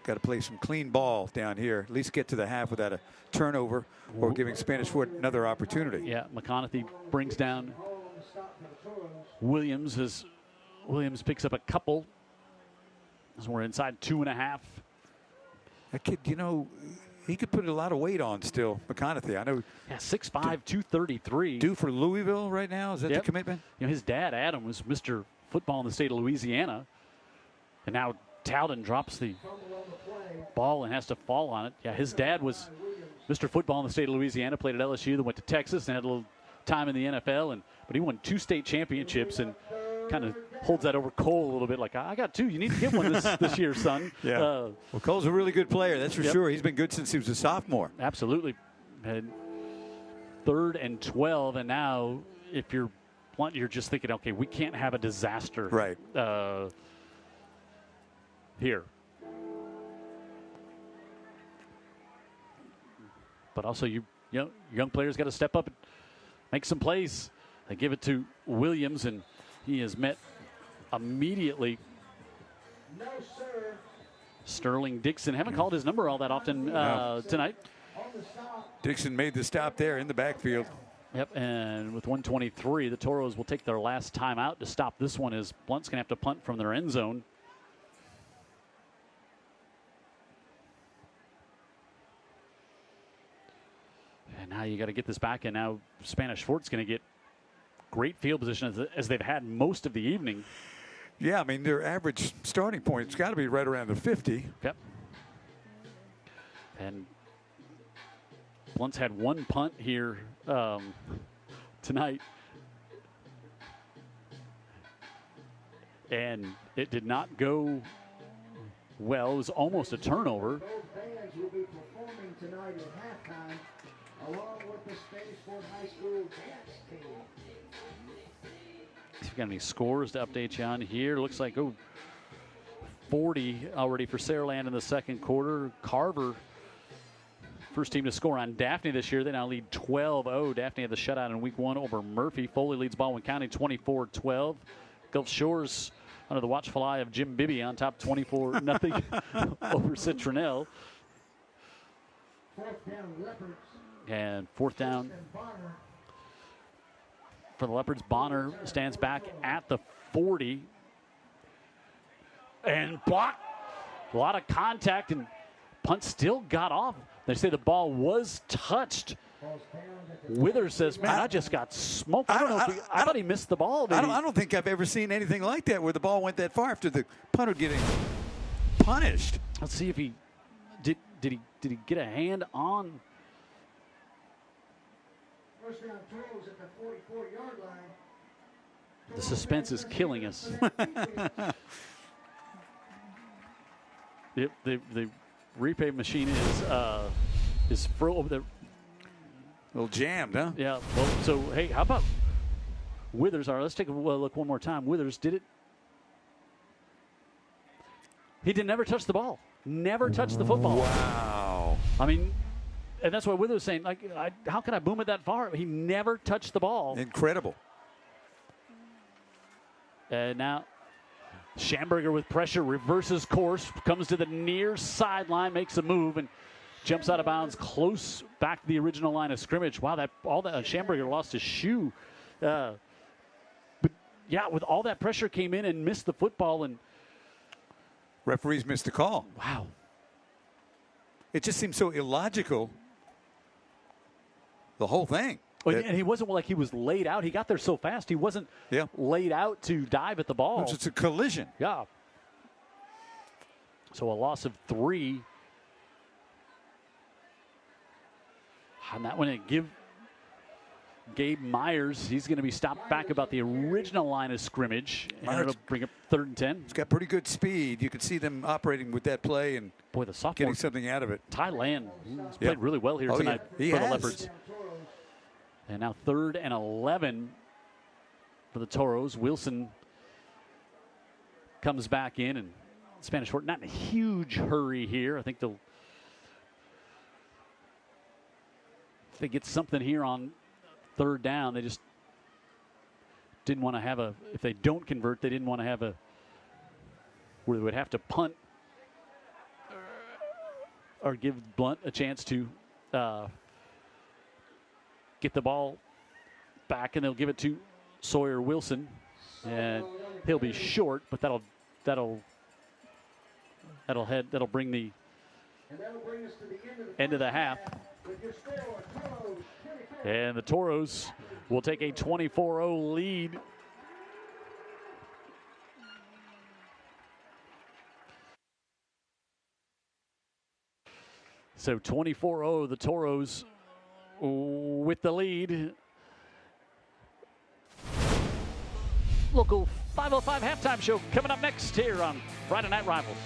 Got to play some clean ball down here, at least get to the half without a turnover or giving Spanish Fort another opportunity. Yeah, McConaughey brings down stop for the Toros. Williams as Williams picks up a couple. As we're inside 2.5. That kid, he could put a lot of weight on still, McConaughey. I know. Yeah, 6'5", 233. Due for Louisville right now? Is that the commitment? His dad, Adam, was Mr. Football in the state of Louisiana. And now Towden drops the ball and has to fall on it. Yeah, his dad was Mr. Football in the state of Louisiana, played at LSU, then went to Texas and had a little time in the NFL. But he won 2 state championships and kind of holds that over Cole a little bit. Like, I got 2. You need to get one this year, son. Yeah. Well, Cole's a really good player. That's for sure. He's been good since he was a sophomore. Absolutely. And 3rd and 12. And now if you're Blount, you're just thinking, okay, we can't have a disaster here. But also, young players got to step up and make some plays. They give it to Williams, and he is met immediately. No, sir. Sterling Dixon. Haven't called his number all that often tonight. On the stop. Dixon made the stop there in the backfield. Yep, and with 1:23, the Toros will take their last time out to stop this one as Blount's going to have to punt from their end zone. And now you got to get this back, and now Spanish Fort's going to get great field position as they've had most of the evening. Yeah, I mean, their average starting point's got to be right around the 50. Yep. And Blount's had 1 punt here tonight. And it did not go well. It was almost a turnover. Both bands will be performing tonight at halftime, along with the Spanish Fort High School dance team. If you've got any scores to update you on here, looks like 40 already for Saraland in the second quarter. Carver, first team to score on Daphne this year. They now lead 12-0. Daphne had the shutout in week 1 over Murphy. Foley leads Baldwin County 24-12. Gulf Shores under the watchful eye of Jim Bibby on top 24-0 over Citronelle. 4th down, Leopards. And 4th down And Bonner. for the Leopards. Bonner stands back at the 40. And blocked. A lot of contact, and punt still got off. They say the ball was touched. Withers says, man, I just got smoked. I thought he missed the ball. I don't think I've ever seen anything like that where the ball went that far after the punter getting punished. Let's see if he did he get a hand on. First down throws at the 44-yard line. The suspense is killing us. The replay machine is over there. A little jammed, huh? Yeah. Well, so hey, how about Withers? All right, let's take a look one more time. Withers did it. He did never touch the ball. Never touched the football. Wow. I mean, and that's what Withers was saying. Like, how can I boom it that far? He never touched the ball. Incredible. And now Schamberger with pressure, reverses course, comes to the near sideline, makes a move, and jumps out of bounds close back to the original line of scrimmage. Wow, Schamberger lost his shoe. But yeah, with all that pressure came in and missed the football, and Referees missed the call. wow. It just seems so illogical, the whole thing. And he wasn't like he was laid out. He got there so fast. He wasn't laid out to dive at the ball. It's a collision. Yeah. So a loss of 3. On that one, it give Gabe Myers. He's going to be stopped back about the original line of scrimmage. And it'll bring up 3rd and 10. He's got pretty good speed. You can see them operating with that play and boy, the sophomore getting something out of it. Ty Land has played really well here tonight for the Leopards. And now 3rd and 11 for the Toros. Wilson comes back in, and Spanish Fort not in a huge hurry here. I think if they get something here on 3rd down, they just didn't want to have if they don't convert, they didn't want to have where they would have to punt or give Blount a chance to get the ball back, and they'll give it to Sawyer Wilson, and he'll be short, but that'll bring the end of the half. And the Toros will take a 24-0 lead. So 24-0, the Toros with the lead. Local 505 halftime show coming up next here on Friday Night Rivals.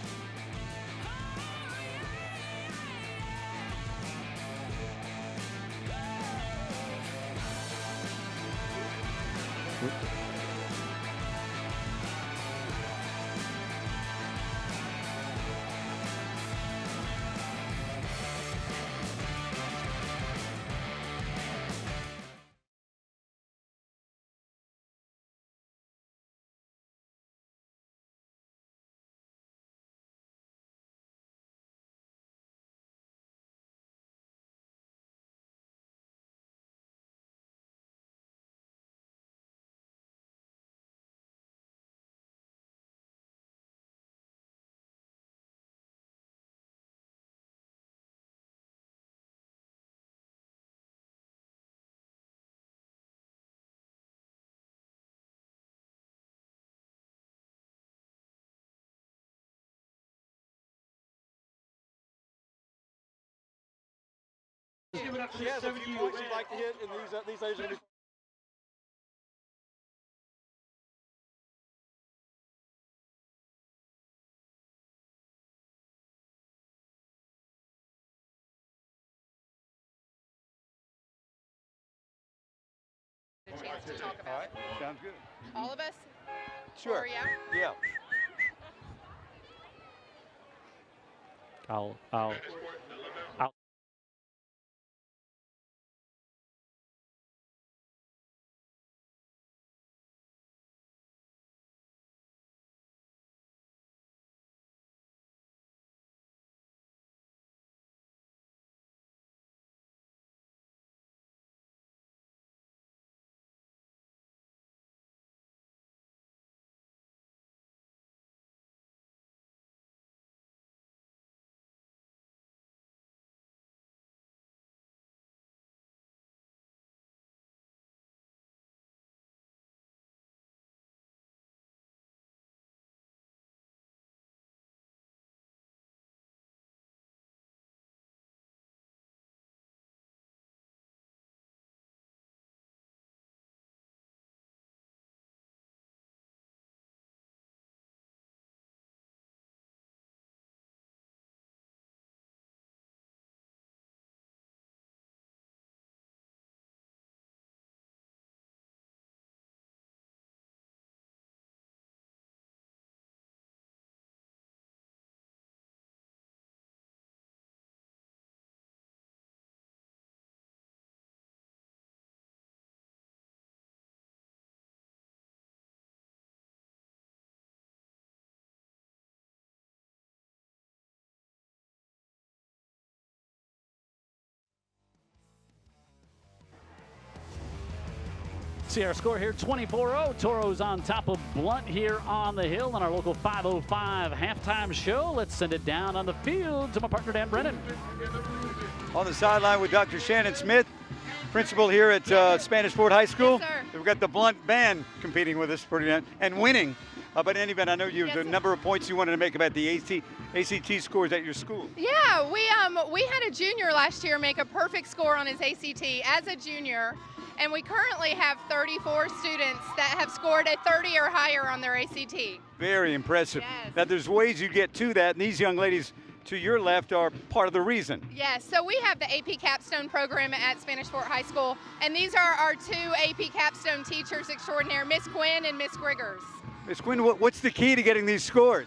She has a few points she'd like to hit, and these ladies are going to be a chance to talk about it. Sounds good. All of us? sure. Or, yeah? Yeah. I'll see our score here, 24-0. Toros on top of Blount here on the hill on our local 5:05 halftime show. Let's send it down on the field to my partner, Dan Brennan. On the sideline with Dr. Shannon Smith, principal here at Spanish Fort High School. Yes, sir. We've got the Blount band competing with us and winning. But in any event, I know you have a number of points you wanted to make about the ACT scores at your school. Yeah, we had a junior last year make a perfect score on his ACT as a junior, and we currently have 34 students that have scored a 30 or higher on their ACT. Very impressive. Yes. Now, there's ways you get to that, and these young ladies to your left are part of the reason. Yes, so we have the AP Capstone program at Spanish Fort High School, and these are our two AP Capstone teachers extraordinaire, Miss Quinn and Miss Griggers. Ms. Quinn, what's the key to getting these scores?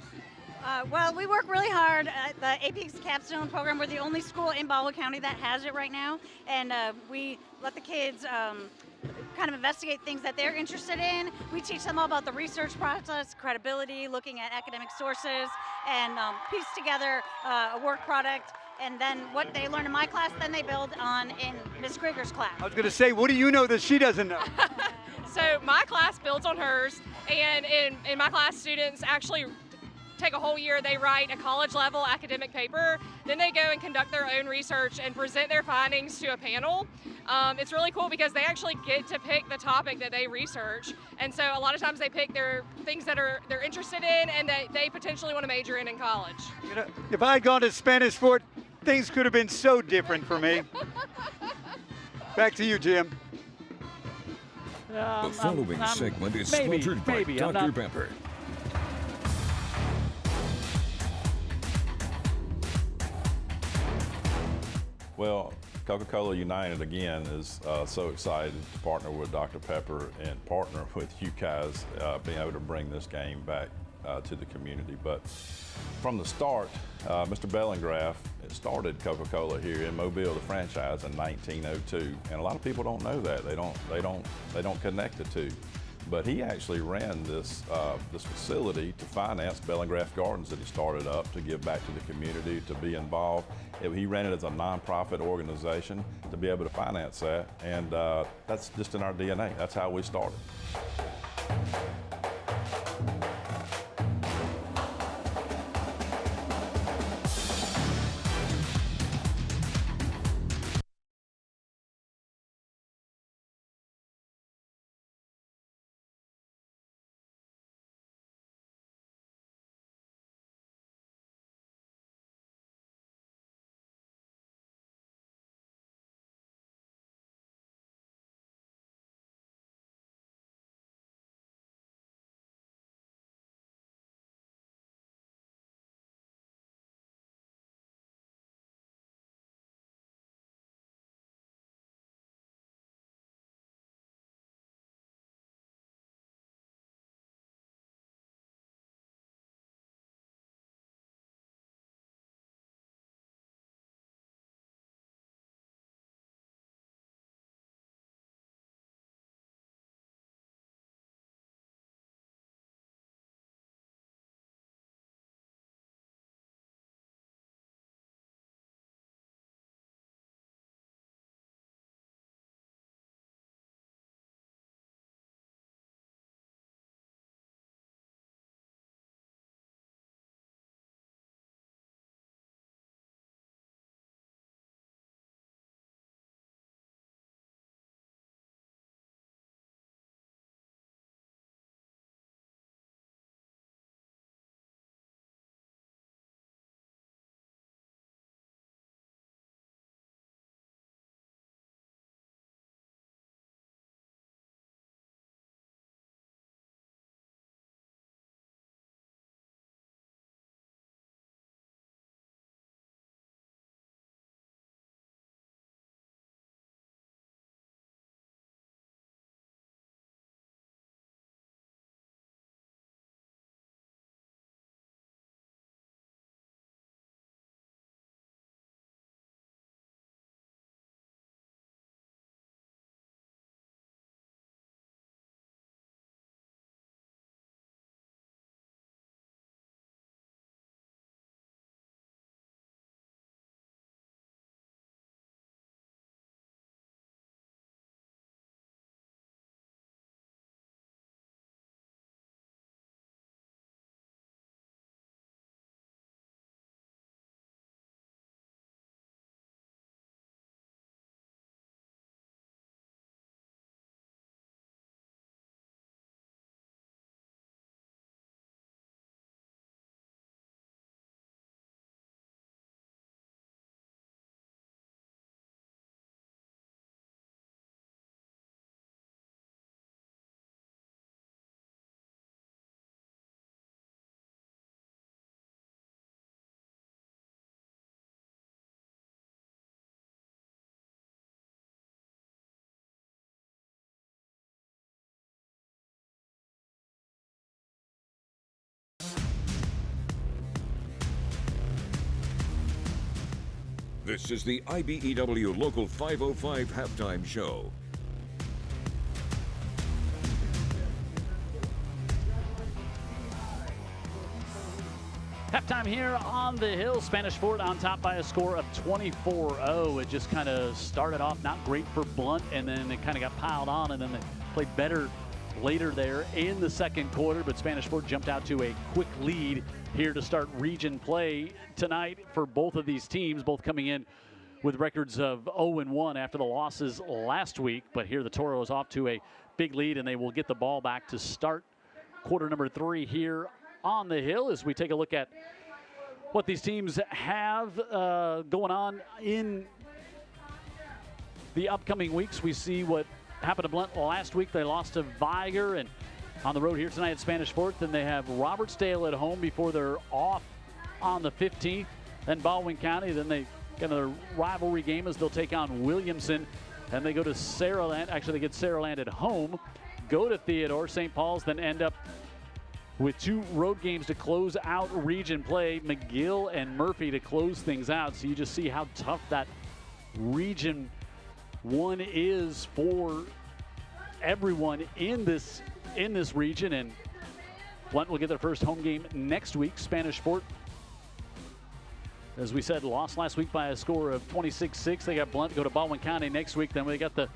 Well, we work really hard. The AP Capstone program, we're the only school in Baldwin County that has it right now, and we let the kids kind of investigate things that they're interested in. We teach them all about the research process, credibility, looking at academic sources, and piece together a work product. And then what they learn in my class, then they build on in Miss Grigger's class. I was going to say, what do you know that she doesn't know? So my class builds on hers, and in my class, students actually take a whole year. They write a college-level academic paper, then they go and conduct their own research and present their findings to a panel. It's really cool because they actually get to pick the topic that they research, and so a lot of times they pick their things that they're interested in and that they potentially want to major in college. You know, if I had gone to Spanish Fort, things could have been so different for me. Back to you, Jim. The following segment is maybe, sponsored by maybe, I'm Dr. not- Pepper. Well, Coca-Cola United again is so excited to partner with Dr. Pepper and partner with you guys being able to bring this game back to the community. But from the start, Mr. Bellingraf started Coca-Cola here in Mobile, the franchise, in 1902, and a lot of people don't know that. They don't connect the two. But he actually ran this facility to finance Bellingraf Gardens that he started up to give back to the community, to be involved. He ran it as a nonprofit organization to be able to finance that, and that's just in our DNA. That's how we started. This is the IBEW Local 505 Halftime Show. Halftime here on the Hill. Spanish Fort on top by a score of 24-0. It just kind of started off not great for Blount, and then it kind of got piled on, and then they played better later there in the second quarter, but Spanish Fort jumped out to a quick lead here to start region play tonight for both of these teams, both coming in with records of 0-1 after the losses last week. But here the Toros off to a big lead, and they will get the ball back to start quarter number 3 here on the Hill as we take a look at what these teams have going on in the upcoming weeks. We see what happened to Blount last week. They lost to Viger, and on the road here tonight at Spanish Fort. Then they have Robertsdale at home before they're off on the 15th. Then Baldwin County. Then they get another rivalry game as they'll take on Williamson. And they go to Saraland. Actually, they get Saraland at home. Go to Theodore, St. Paul's, then end up with 2 road games to close out region play. McGill and Murphy to close things out. So you just see how tough that region 1 is for everyone in this region. And Blount will get their first home game next week. Spanish Fort, as we said, lost last week by a score of 26-6. They got Blount to go to Baldwin County next week. Then we got the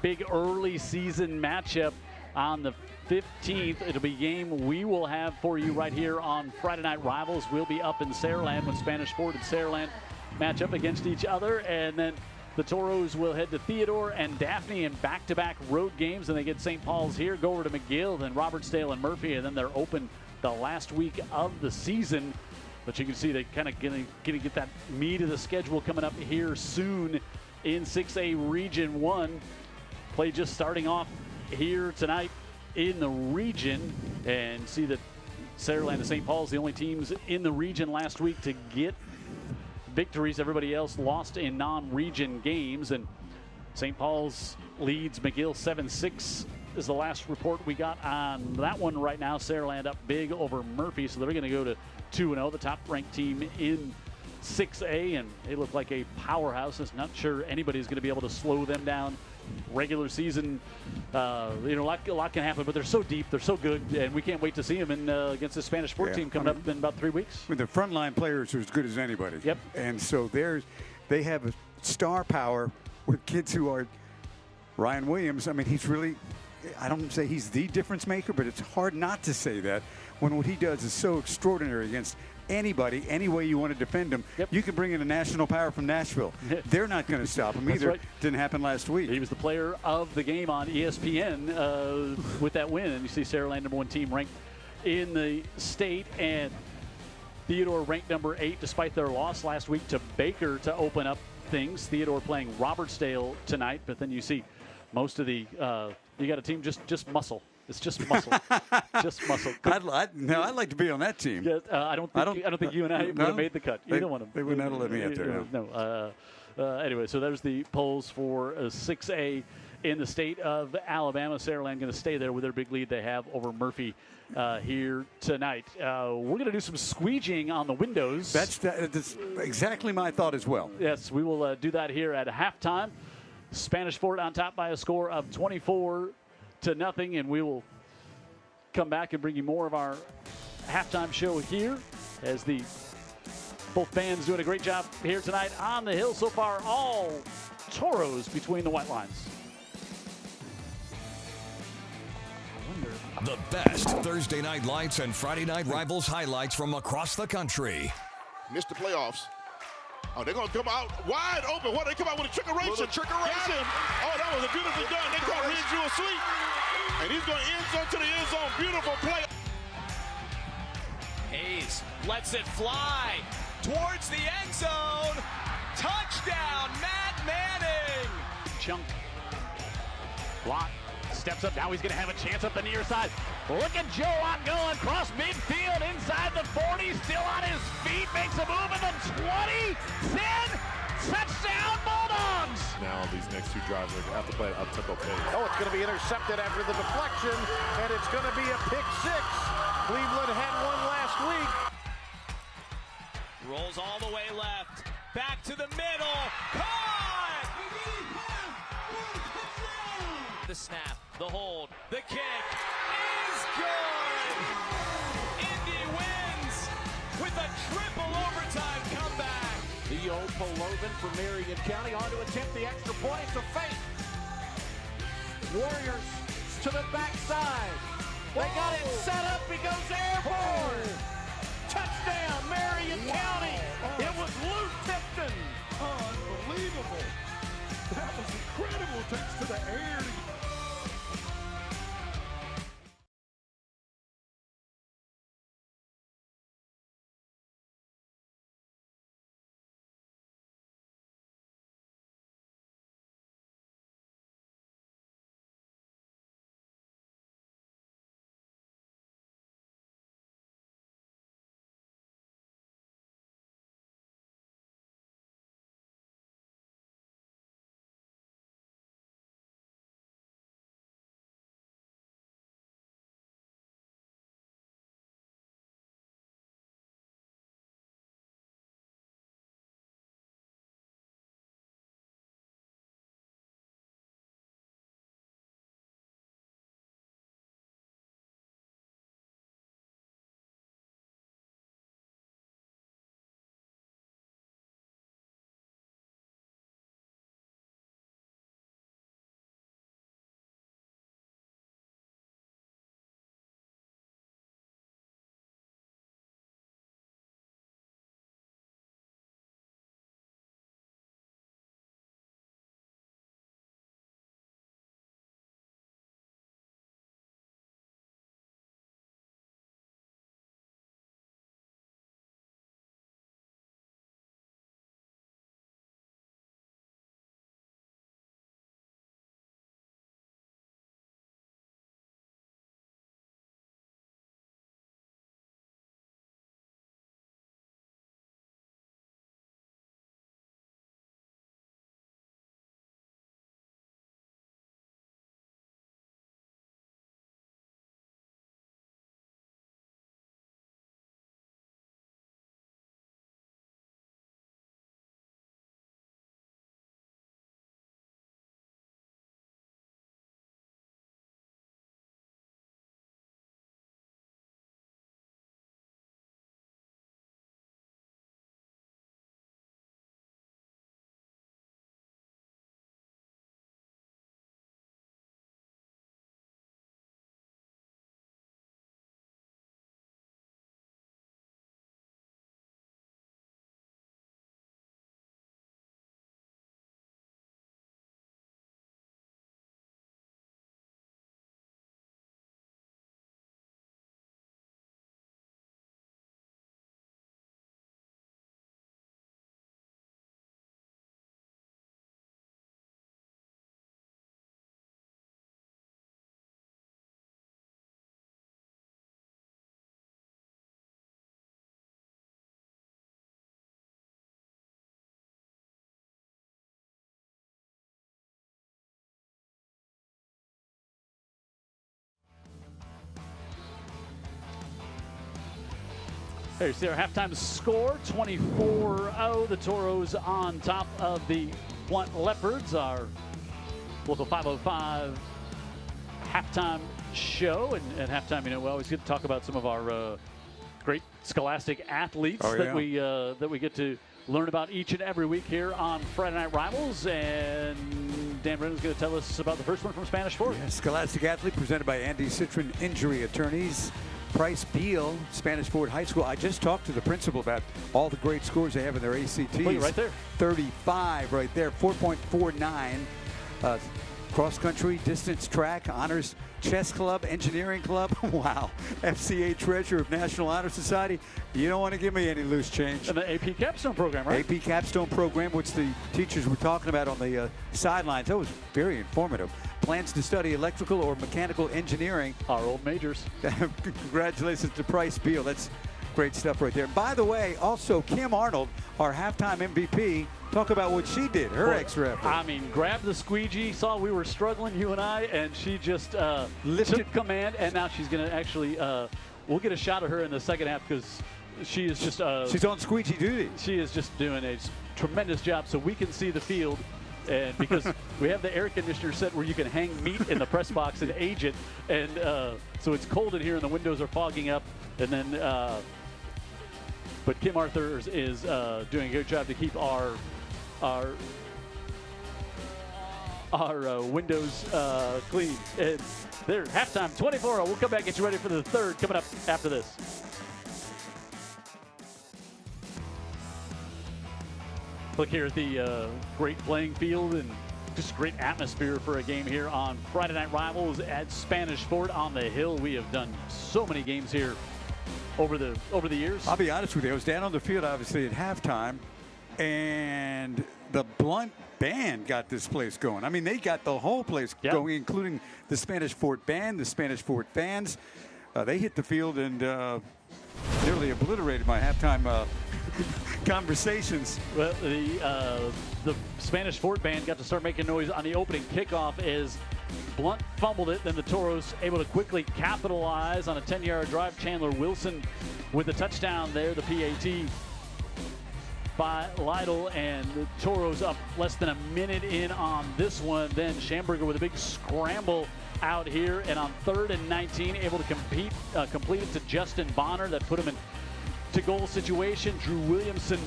big early season matchup on the 15th. It'll be a game we will have for you right here on Friday Night Rivals. We'll be up in Saraland when Spanish Fort and Saraland match up against each other. And then the Toros will head to Theodore and Daphne in back-to-back road games. And they get St. Paul's here, go over to McGill, then Robertsdale and Murphy. And then they're open the last week of the season. But you can see they kind of gonna get that meat of the schedule coming up here soon in 6A Region 1. Play just starting off here tonight in the region, and see that Saraland and St. Paul's the only teams in the region last week to get victories. Everybody else lost in non-region games, and St. Paul's leads McGill 7-6 is the last report we got on that one right now. Saraland up big over Murphy, so they're going to go to 2-0, the top-ranked team in 6A, and they look like a powerhouse. I'm not sure anybody's going to be able to slow them down. Regular season, a lot can happen, but they're so deep, they're so good, and we can't wait to see them against the Spanish Fort team coming up in about 3 weeks. With the frontline players are as good as anybody. Yep. And so they have a star power with kids who are Ryan Williams. I mean, he's really, I don't say he's the difference maker, but it's hard not to say that when what he does is so extraordinary against anybody, any way you want to defend him. Yep. You can bring in a national power from Nashville. They're not going to stop him either. Right. Didn't happen last week. He was the player of the game on ESPN with that win. And you see Saraland, number 1 team ranked in the state, and Theodore ranked number 8 despite their loss last week to Baker to open up things. Theodore playing Robertsdale tonight, but then you see most of the you got a team just muscle. It's just muscle, just muscle. I'd like to be on that team. Yeah, I don't think you and I would have made the cut. Either one of them. They wouldn't have let me up there. No. Anyway, so there's the polls for 6A in the state of Alabama. Saraland going to stay there with their big lead they have over Murphy here tonight. We're going to do some squeegeeing on the windows. That's exactly my thought as well. Yes, we will do that here at halftime. Spanish Fort on top by a score of 24-0, and we will come back and bring you more of our halftime show here as both bands doing a great job here tonight on the Hill. So far, all Toros between the white lines. The best Thursday night lights and Friday night rivals highlights from across the country. Missed the playoffs. Oh, they're going to come out wide open. What, they come out with a trickeration. Trickeration. Oh, that was a beautifully done. They caught Renju asleep. And he's going end zone to the end zone. Beautiful play. Hayes lets it fly towards the end zone. Touchdown, Matt Manning. Chunk. Block. Steps up. Now he's going to have a chance up the near side. Look at Joe Ott going across midfield inside the 40. Still on his feet. Makes a move at the 20. 10. Touchdown Bulldogs. Now these next 2 drives are going to have to play at up-tempo pace. Oh, it's going to be intercepted after the deflection, and it's going to be a pick 6. Cleveland had one last week. Rolls all the way left. Back to the middle. the snap, the hold, the kick is good! Indy wins with a triple overtime comeback. The old Polovin for Marion County on to attempt the extra point. It's a fake. Warriors to the backside. They got it set up. He goes airborne. Touchdown, Marion County. It was Luke Tipton. Unbelievable. That was incredible. Takes to the air. There you see our halftime score, 24-0. The Toros on top of the Blount Leopards. Our local 505 halftime show. And at halftime, you know, we always get to talk about some of our great scholastic athletes that we get to learn about each and every week here on Friday Night Rivals. And Dan Brennan's going to tell us about the first one from Spanish Fort. Yeah, scholastic athlete presented by Andy Citron Injury Attorneys. Bryce Beal, Spanish Fort High School. I just talked to the principal about all the great scores they have in their ACTs. Right there. 35 right there, 4.49. Cross country, distance track, honors chess club, engineering club. Wow. FCA treasurer of National Honor Society. You don't want to give me any loose change. And the AP Capstone program, right? AP Capstone program, which the teachers were talking about on the sidelines. That was very informative. Plans to study electrical or mechanical engineering. Our old majors. Congratulations to Bryce Beal. That's great stuff right there. And by the way, also Kim Arnold, our halftime MVP. Talk about what she did, her extra effort. I mean, grabbed the squeegee, saw we were struggling, you and I, and she just took command, and now she's going to actually, we'll get a shot of her in the second half because she is just... she's on squeegee duty. She is just doing a tremendous job, so we can see the field And because we have the air conditioner set where you can hang meat in the press box and age it. And so it's cold in here and the windows are fogging up. And then, but Kim Arthur is doing a good job to keep our windows clean. And there, halftime, 24. We'll come back and get you ready for the third coming up after this. Look here at the great playing field and just great atmosphere for a game here on Friday Night Rivals at Spanish Fort on the Hill. We have done so many games here over the years. I'll be honest with you. I was down on the field, obviously, at halftime, and the Blount band got this place going. I mean, they got the whole place going, including the Spanish Fort band, the Spanish Fort fans. They hit the field and nearly obliterated my halftime conversations. Well, the Spanish Fort band got to start making noise on the opening kickoff as Blount fumbled it. Then the Toros able to quickly capitalize on a 10-yard drive. Chandler Wilson with the touchdown there, the PAT by Lytle, and the Toros up less than a minute in on this one. Then Schamberger with a big scramble out here, and on 3rd and 19, able to complete it to Justin Bonner. That put him in to goal situation. Drew Williamson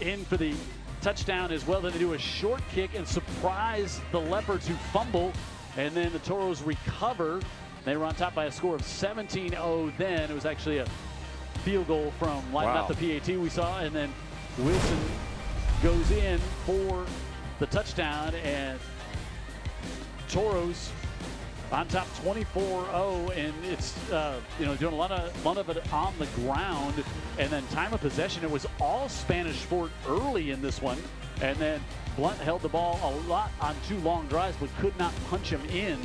in for the touchdown as well. Then they do a short kick and surprise the Leopards, who fumble, and then the Toros recover. They were on top by a score of 17-0 then. It was actually a field goal from lining up the PAT we saw, and then Wilson goes in for the touchdown, and Toros on top 24-0, and it's doing a lot of it on the ground. And then time of possession, it was all Spanish Fort early in this one, and then Blount held the ball a lot on 2 long drives, but could not punch him in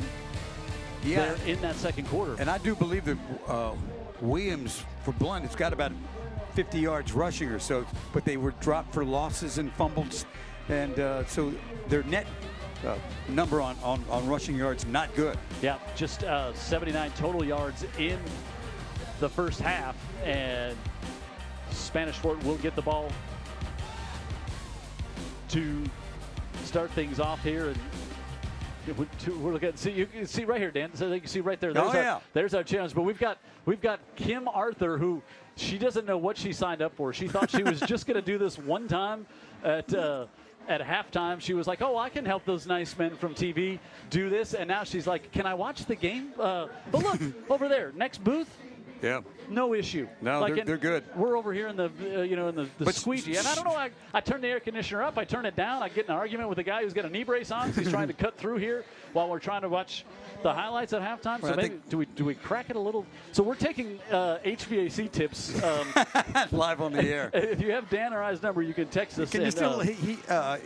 there in that second quarter. And I do believe that Williams for Blount has got about 50 yards rushing or so, but they were dropped for losses and fumbles, and so their net number on rushing yards not good. Yeah, just 79 total yards in the first half, and Spanish Fort will get the ball to start things off here. And we're looking at, you can see right here, Dan. So you can see right there. There's our challenge. But we've got Kim Arthur, who she doesn't know what she signed up for. She thought she was just going to do this one time at halftime. She was like, "Oh, I can help those nice men from TV do this," and now she's like, "Can I watch the game?" But look over there, next booth. Yeah. No issue. No, like they're good. We're over here in the in the squeegee, and I don't know. I turn the air conditioner up. I turn it down. I get in an argument with a guy who's got a knee brace on. So he's trying to cut through here while we're trying to watch the highlights at halftime. So maybe do we crack it a little? So we're taking HVAC tips live on the air. If you have Dan or I's number, you can text us. Can you still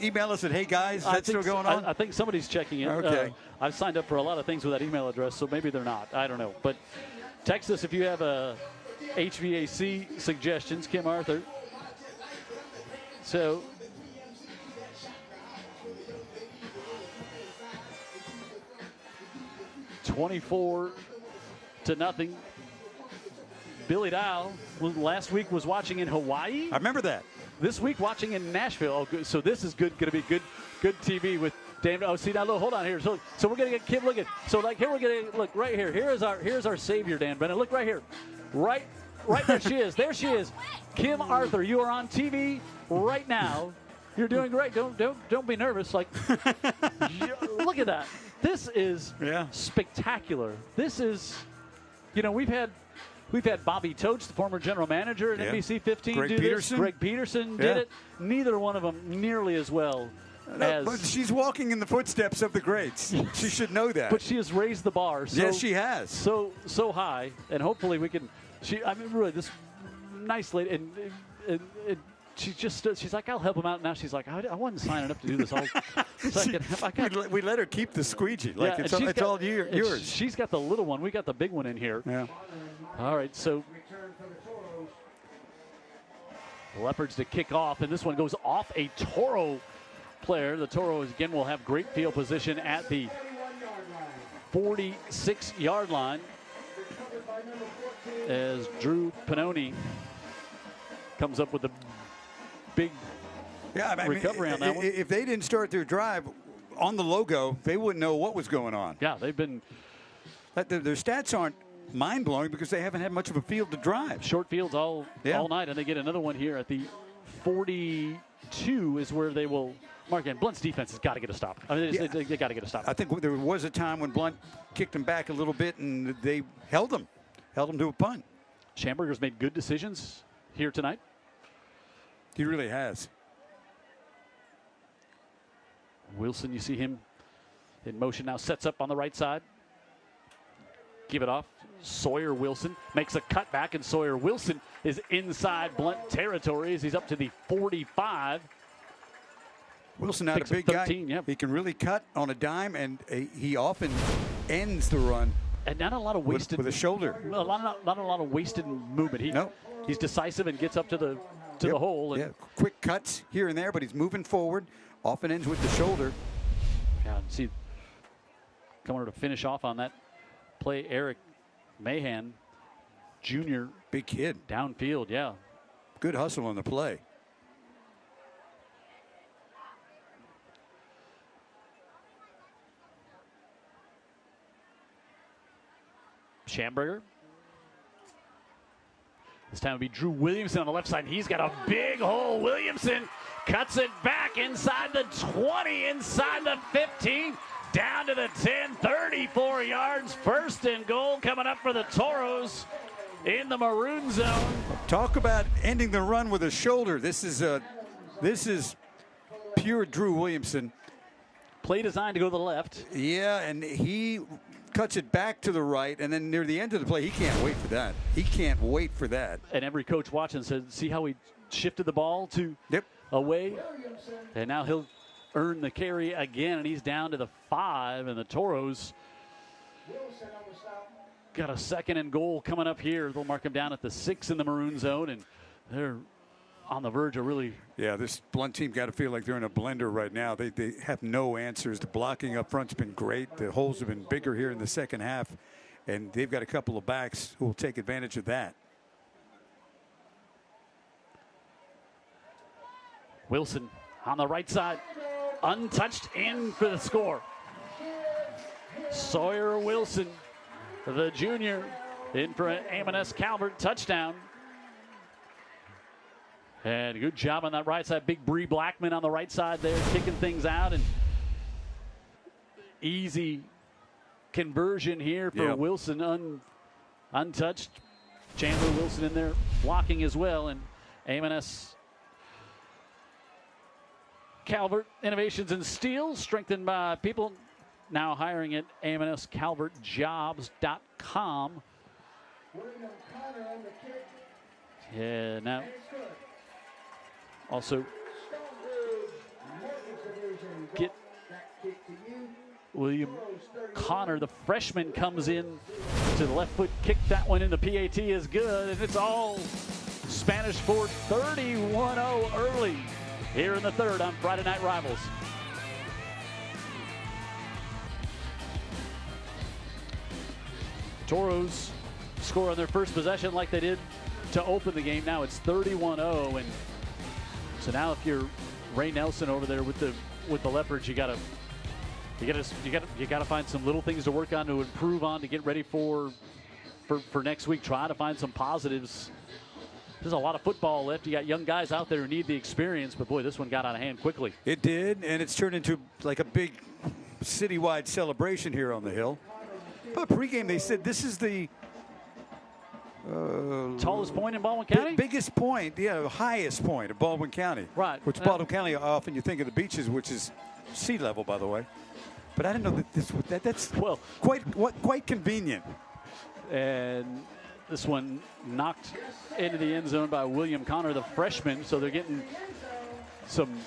email us at Hey Guys? That's still going on. I think somebody's checking it. Okay. I've signed up for a lot of things with that email address, so maybe they're not. I don't know, but. Text us if you have HVAC suggestions, Kim Arthur. So, $24-0. Billy Dial last week was watching in Hawaii. I remember that. This week watching in Nashville. Oh, good. So this is good. Going to be good TV with David. Oh, see now, look, hold on here. So we're gonna get Kim. Look at like here we're gonna look right here. Here's our savior, Dan Brennan. Look right here, right there she is. There she is, Kim Arthur. You are on TV right now. You're doing great. Don't be nervous. Like, look at that. This is spectacular. This is, we've had Bobby Totes, the former general manager at NBC 15, Greg do Peterson. this. Greg Peterson did it. Neither one of them nearly as well. But she's walking in the footsteps of the greats. She should know that. But she has raised the bar. Yes, she has. So high, and hopefully we can. Really, this nice lady, and she's like, I'll help him out. Now she's like, I wasn't signing up to do this all. We let her keep the squeegee. Like it's all yours. She's got the little one. We got the big one in here. Yeah. All right, so Leopards to kick off, and this one goes off a Toro player. The Toros again will have great field position at the 46-yard line as Drew Pannoni comes up with a big recovery on that one. If they didn't start their drive on the logo, they wouldn't know what was going on. Yeah, they've been. Their stats aren't mind-blowing because they haven't had much of a field to drive. Short fields all night, and they get another one here at the 42 is where they will mark in. Blount's defense has got to get a stop. I mean, they got to get a stop. I think there was a time when Blount kicked them back a little bit, and they held them to a punt. Schamberger's made good decisions here tonight. He really has. Wilson, you see him in motion now, sets up on the right side. Give it off. Sawyer Wilson makes a cutback, and Sawyer Wilson is inside Blount territory as he's up to the 45. Wilson, not a big 13, guy. Yep. He can really cut on a dime, and he often ends the run. And not a lot of wasted with a shoulder. Not a lot of wasted movement. He's decisive and gets up to the hole. And quick cuts here and there, but he's moving forward. Often ends with the shoulder. Yeah, see, coming to finish off on that play, Eric Mahan, Jr. Big kid. Downfield, yeah. Good hustle on the play. Schamberger. This time it'll be Drew Williamson on the left side. He's got a big hole. Williamson cuts it back inside the 20, inside the 15, down to the 10, 34 yards. First and goal coming up for the Toros in the maroon zone. Talk about ending the run with a shoulder. This is pure Drew Williamson. Play designed to go to the left. Yeah, and he cuts it back to the right, and then near the end of the play, he can't wait for that. He can't wait for that. And every coach watching said, see how he shifted the ball to away? And now he'll earn the carry again, and he's down to the 5, and the Toros got a second and goal coming up here. They'll mark him down at the 6 in the maroon zone, and they're on the verge of really. Yeah, this Blount team got to feel like they're in a blender right now. They have no answers. The blocking up front's been great. The holes have been bigger here in the second half, and they've got a couple of backs who will take advantage of that. Wilson on the right side, untouched, in for the score. Sawyer Wilson, the junior, in for an A&S Calvert touchdown. And good job on that right side. Big Bree Blackman on the right side there, kicking things out. And easy conversion here for Wilson, untouched. Chandler Wilson in there blocking as well. And A&S Calvert Innovations in Steel, strengthened by people now hiring at AMSCalvertJobs.com. Yeah, now also get William Connor, the freshman, comes in to the left foot, kick that one in. The PAT is good, and it's all Spanish Ford 31-0 early here in the third on Friday Night Rivals. Toros score on their first possession like they did to open the game. Now it's 31-0, and so now if you're Ray Nelson over there with the Leopards, you gotta find some little things to work on, to improve on, to get ready for next week. Try to find some positives. There's a lot of football left. You got young guys out there who need the experience, but boy, this one got out of hand quickly. It did, and it's turned into like a big citywide celebration here on the hill. But pregame, they said this is the tallest point in Baldwin County? Biggest point, highest point of Baldwin County. Right. Which Baldwin County, often you think of the beaches, which is sea level, by the way. But I didn't know that that's quite convenient. And this one knocked into the end zone by William Connor, the freshman. So they're getting some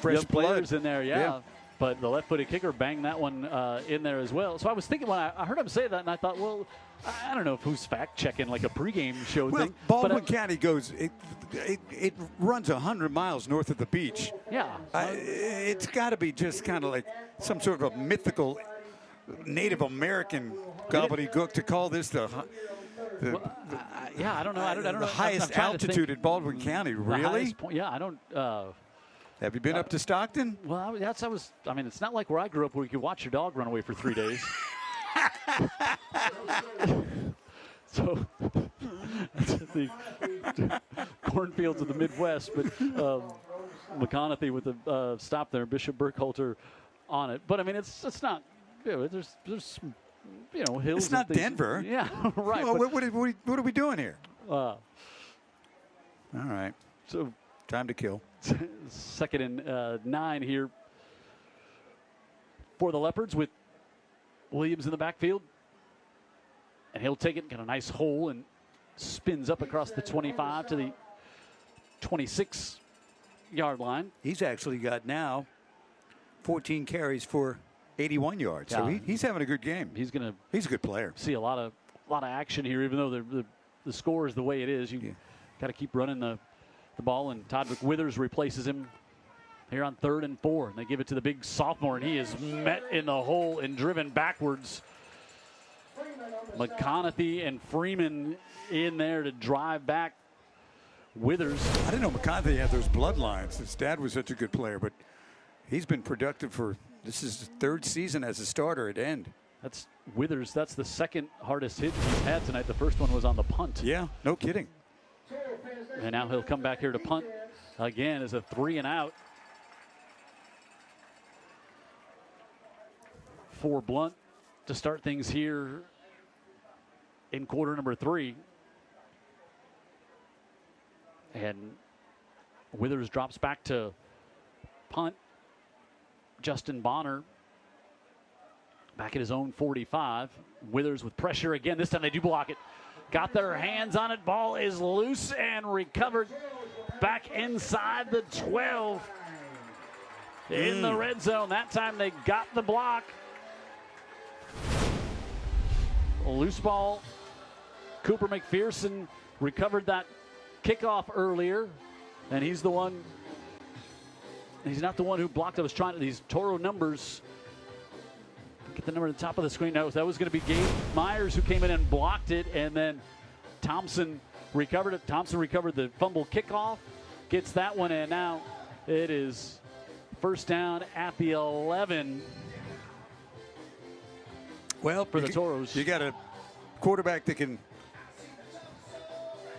fresh young players in there, yeah. But the left-footed kicker banged that one in there as well. So I was thinking when I heard him say that, and I thought, well, I don't know if who's fact-checking like a pregame show thing. Baldwin County goes, it runs 100 miles north of the beach. Yeah. It's got to be just kind of like some sort of a mythical Native American gobbledygook to call this the Yeah, I don't know. I don't know. The highest altitude in Baldwin County, really? Yeah, I don't. Have you been up to Stockton? Well, I mean, it's not like where I grew up where you could watch your dog run away for 3 days. So, the cornfields of the Midwest, but McConaughey with the stop there, Bishop Burkhalter on it. But I mean, it's not. There's hills. It's not Denver. Yeah, right. Well, what are we doing here? All right. So time to kill. 2nd and 9 here for the Leopards with Williams in the backfield. And he'll take it, get a nice hole, and spins up across the 25 to the 26-yard line. He's actually got now 14 carries for 81 yards. Yeah. So he's having a good game. He's a good player. See a lot of action here, even though the score is the way it is. You got to keep running the ball, and Todrick Withers replaces him here on 3rd and 4. And they give it to the big sophomore, and he is met in the hole and driven backwards. McConaughey and Freeman in there to drive back Withers. I didn't know McConaughey had those bloodlines. His dad was such a good player, but he's been productive for, this is his 3rd season as a starter at end. That's Withers. That's the 2nd hardest hit he's had tonight. The first one was on the punt. Yeah, no kidding. And now he'll come back here to punt again as a 3 and out for Blount to start things here in quarter number 3. And Withers drops back to punt. Justin Bonner back at his own 45. Withers with pressure again. This time they do block it. Got their hands on it. Ball is loose and recovered back inside the 12 in the red zone. That time they got the block. Loose ball. Cooper McPherson recovered that kickoff earlier, and he's the one. He's not the one who blocked. I was trying to, these Toro numbers. Get the number at the top of the screen. No, that was going to be Gabe Myers who came in and blocked it, and then Thompson recovered it. Thompson recovered the fumble kickoff, gets that one, and now it is first down at the 11. Well, for the Toros. You got a quarterback that can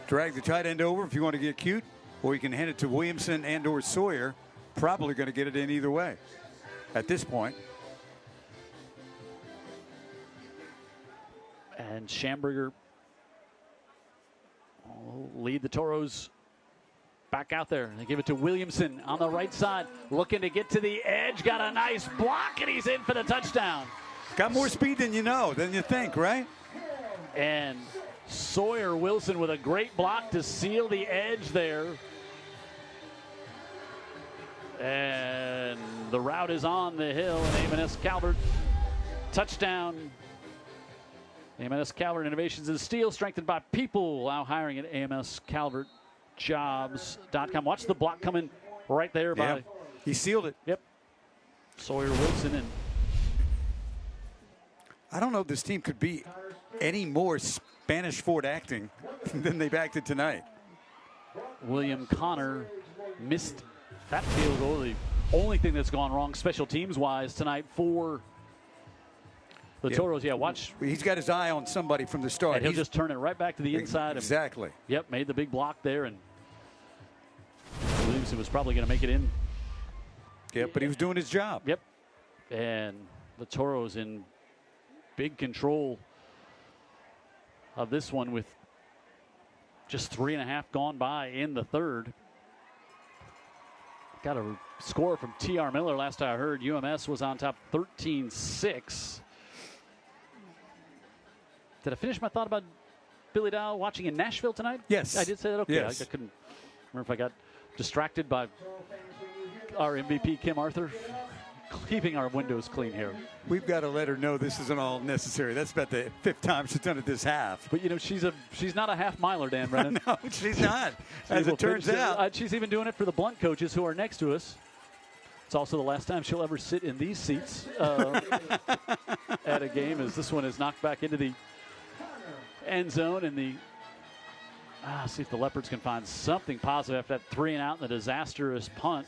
drag the tight end over if you want to get cute, or you can hand it to Williamson and or Sawyer. Probably going to get it in either way at this point. And Schamberger will lead the Toros back out there. They give it to Williamson on the right side, looking to get to the edge. Got a nice block, and he's in for the touchdown. Got more speed than you think, right? And Sawyer Wilson with a great block to seal the edge there. And the route is on the hill, and Amos Calvert, touchdown. AMS Calvert Innovations in Steel, strengthened by people. Now hiring at AMSCalvertJobs.com. Watch the block coming right there by. He sealed it. Yep. Sawyer Wilson. And I don't know if this team could be any more Spanish Ford acting than they've acted tonight. William Connor missed that field goal. The only thing that's gone wrong special teams wise tonight for the Toros. Watch. He's got his eye on somebody from the start. And he'll just turn it right back to the inside. Exactly. And, made the big block there, and Williamson was probably going to make it in. Yep, but he was doing his job. Yep. And the Toros in big control of this one with just 3.5 gone by in the third. Got a score from T.R. Miller last I heard. UMS was on top 13-6. Did I finish my thought about Billy Dow watching in Nashville tonight? Yes. I did say that? Okay. Yes. I couldn't remember if I got distracted by our MVP, Kim Arthur, keeping our windows clean here. We've got to let her know this isn't all necessary. That's about the 5th time she's done it this half. But, she's not a half miler, Dan Brennan. No, she's not, as it turns out. She's even doing it for the Blount coaches who are next to us. It's also the last time she'll ever sit in these seats at a game, as this one is knocked back into the end zone. And the see if the Leopards can find something positive after that 3 and out and the disastrous punt.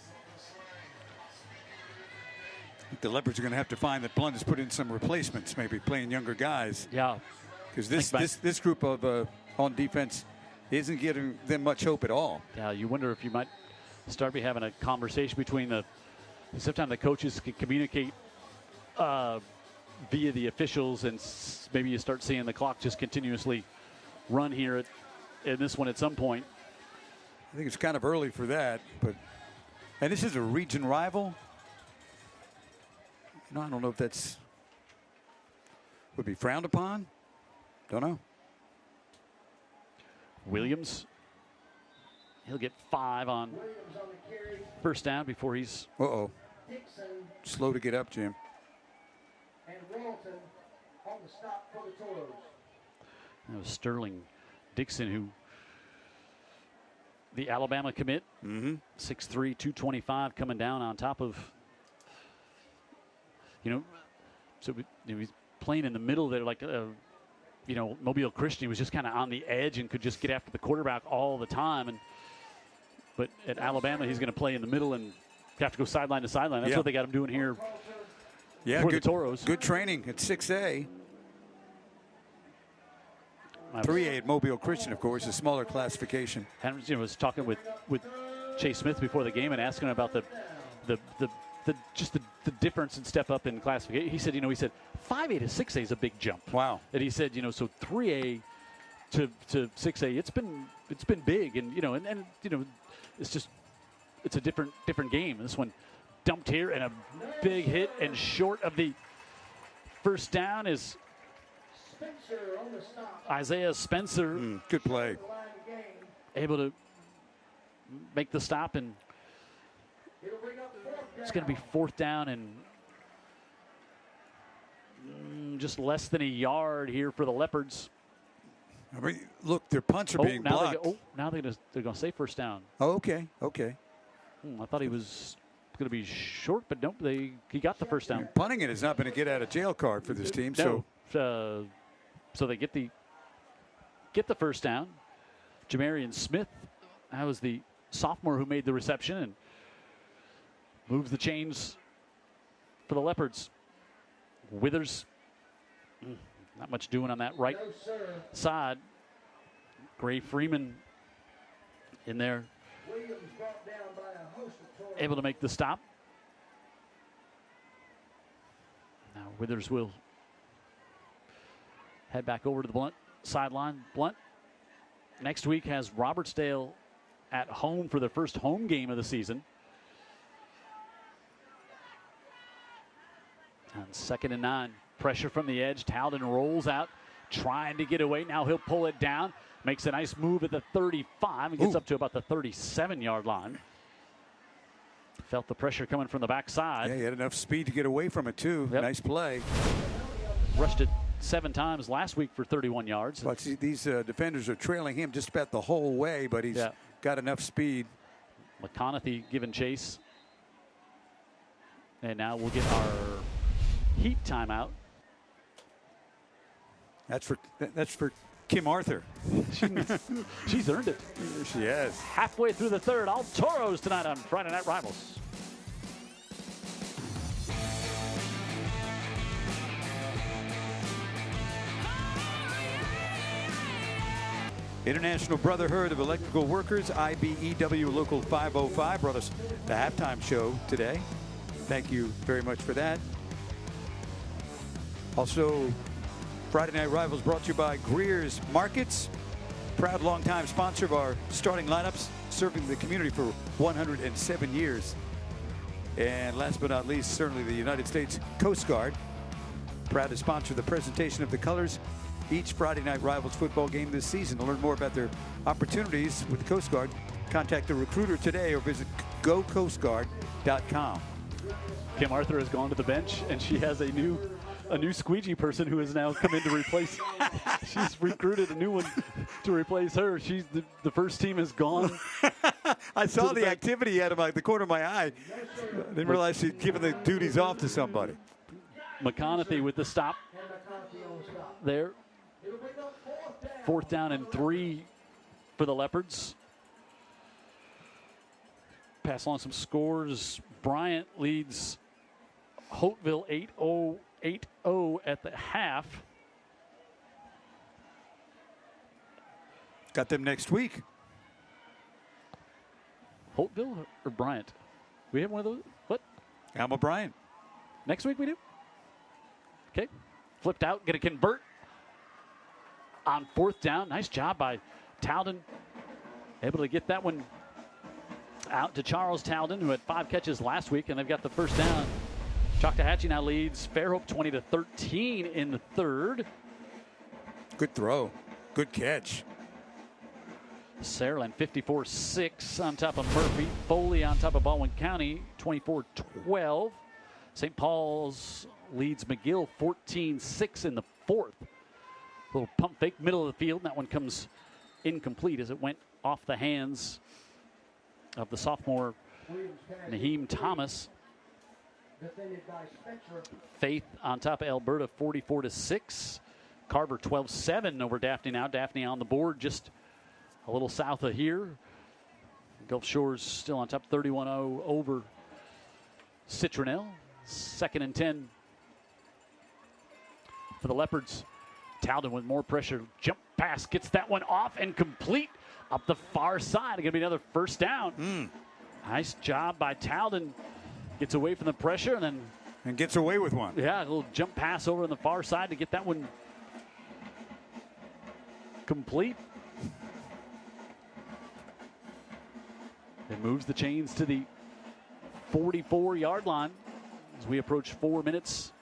I think the Leopards are going to have to find that Blount has put in some replacements, maybe playing younger guys. Yeah. Because this group of on defense isn't giving them much hope at all. Yeah, you wonder if you might start having a conversation between sometimes the coaches can communicate via the officials, and maybe you start seeing the clock just continuously run here in this one at some point. I think it's kind of early for that, and this is a region rival. No, I don't know if that's would be frowned upon. Don't know. Williams, he'll get 5 on first down before he's slow to get up, Jim. And Walton on the stop for the Toros. That was Sterling Dixon, who the Alabama commit, 6'3", 225, coming down on top of, so he's playing in the middle there, like, Mobile Christian was just kind of on the edge and could just get after the quarterback all the time. But at Alabama, he's going to play in the middle and have to go sideline to sideline. That's what they got him doing here. Yeah, for good, the Toros. Good training at 6A. 3A at Mobile Christian, of course, a smaller classification. Henry was talking with Chase Smith before the game and asking him about the difference and step up in classification. He said, 5A to 6A is a big jump. Wow. And he said, so 3A to 6A, it's been big, and it's a different game. This one dumped here and a big hit, and short of the first down is Isaiah Spencer. Good play. Able to make the stop, and it's going to be 4th down and just less than a yard here for the Leopards. I mean, look, their punts are being blocked. Now they're going to say first down. Oh, okay. I thought he was going to be short, but nope, he got the first down. Punting it has not been a get out of jail card for this team. No. So they get the first down. Jamarian Smith, that was the sophomore who made the reception and moves the chains for the Leopards. Withers, not much doing on that right side. Gray Freeman in there, able to make the stop. Now Withers will head back over to the Blount sideline. Blount next week has Robertsdale at home for their first home game of the season. On 2nd and 9, pressure from the edge. Talden rolls out, trying to get away. Now he'll pull it down. Makes a nice move at the 35 and gets up to about the 37-yard line. Felt the pressure coming from the backside. Yeah, he had enough speed to get away from it, too. Yep. Nice play. Rushed it 7 times last week for 31 yards. But see, these defenders are trailing him just about the whole way, but he's got enough speed. McConaughey giving chase. And now we'll get our heat timeout. That's for Kim Arthur. She's earned it. She has. Halfway through the third, all Toros tonight on Friday Night Rivals. International Brotherhood of Electrical Workers, IBEW Local 505, brought us the halftime show today. Thank you very much for that. Also, Friday Night Rivals brought to you by Greer's Markets, proud longtime sponsor of our starting lineups, serving the community for 107 years. And last but not least, certainly the United States Coast Guard, proud to sponsor the presentation of the colors each Friday Night Rivals football game this season. To learn more about their opportunities with the Coast Guard, contact a recruiter today or visit gocoastguard.com. Kim Arthur has gone to the bench, and she has a new squeegee person who has now come in to replace. She's recruited a new one to replace her. She's the first team is gone. I saw the activity out of the corner of my eye. I didn't realize she'd given the duties off to somebody. McConaughey with the stop there. 4th down and 3 for the Leopards. Pass along some scores. Bryant leads Holtville 8-0 at the half. Got them next week. Holtville or Bryant? We have one of those? What? Alma Bryant. Next week we do? Okay. Flipped out, going to convert on 4th down. Nice job by Towden. Able to get that one out to Charles Towden, who had 5 catches last week, and they've got the first down. Choctawhatchee now leads Fairhope 20-13 in the 3rd. Good throw. Good catch. Saraland 54-6 on top of Murphy. Foley on top of Baldwin County 24-12. St. Paul's leads McGill 14-6 in the 4th. Little pump fake, middle of the field. That one comes incomplete as it went off the hands of the sophomore Naheem Thomas. Faith on top of Alberta 44-6. Carver 12-7 over Daphne now. Daphne on the board just a little south of here. Gulf Shores still on top 31-0 over Citronelle. 2nd and 10 for the Leopards. Towden with more pressure. Jump pass, gets that one off and complete up the far side. Going to be another first down. Nice job by Towden. Gets away from the pressure and gets away with one. Yeah, a little jump pass over on the far side to get that one complete. It moves the chains to the 44-yard line as we approach 4 minutes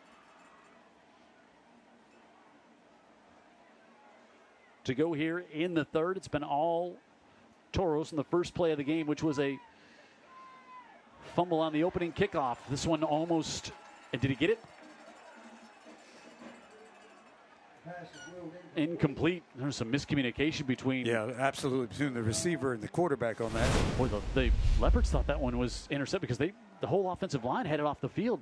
to go here in the 3rd. It's been all Toros in the first play of the game, which was a fumble on the opening kickoff. This one almost, and did he get it? Incomplete. There's some miscommunication between. Yeah, absolutely, between the receiver and the quarterback on that. Boy, the Leopards thought that one was intercepted because the whole offensive line headed off the field.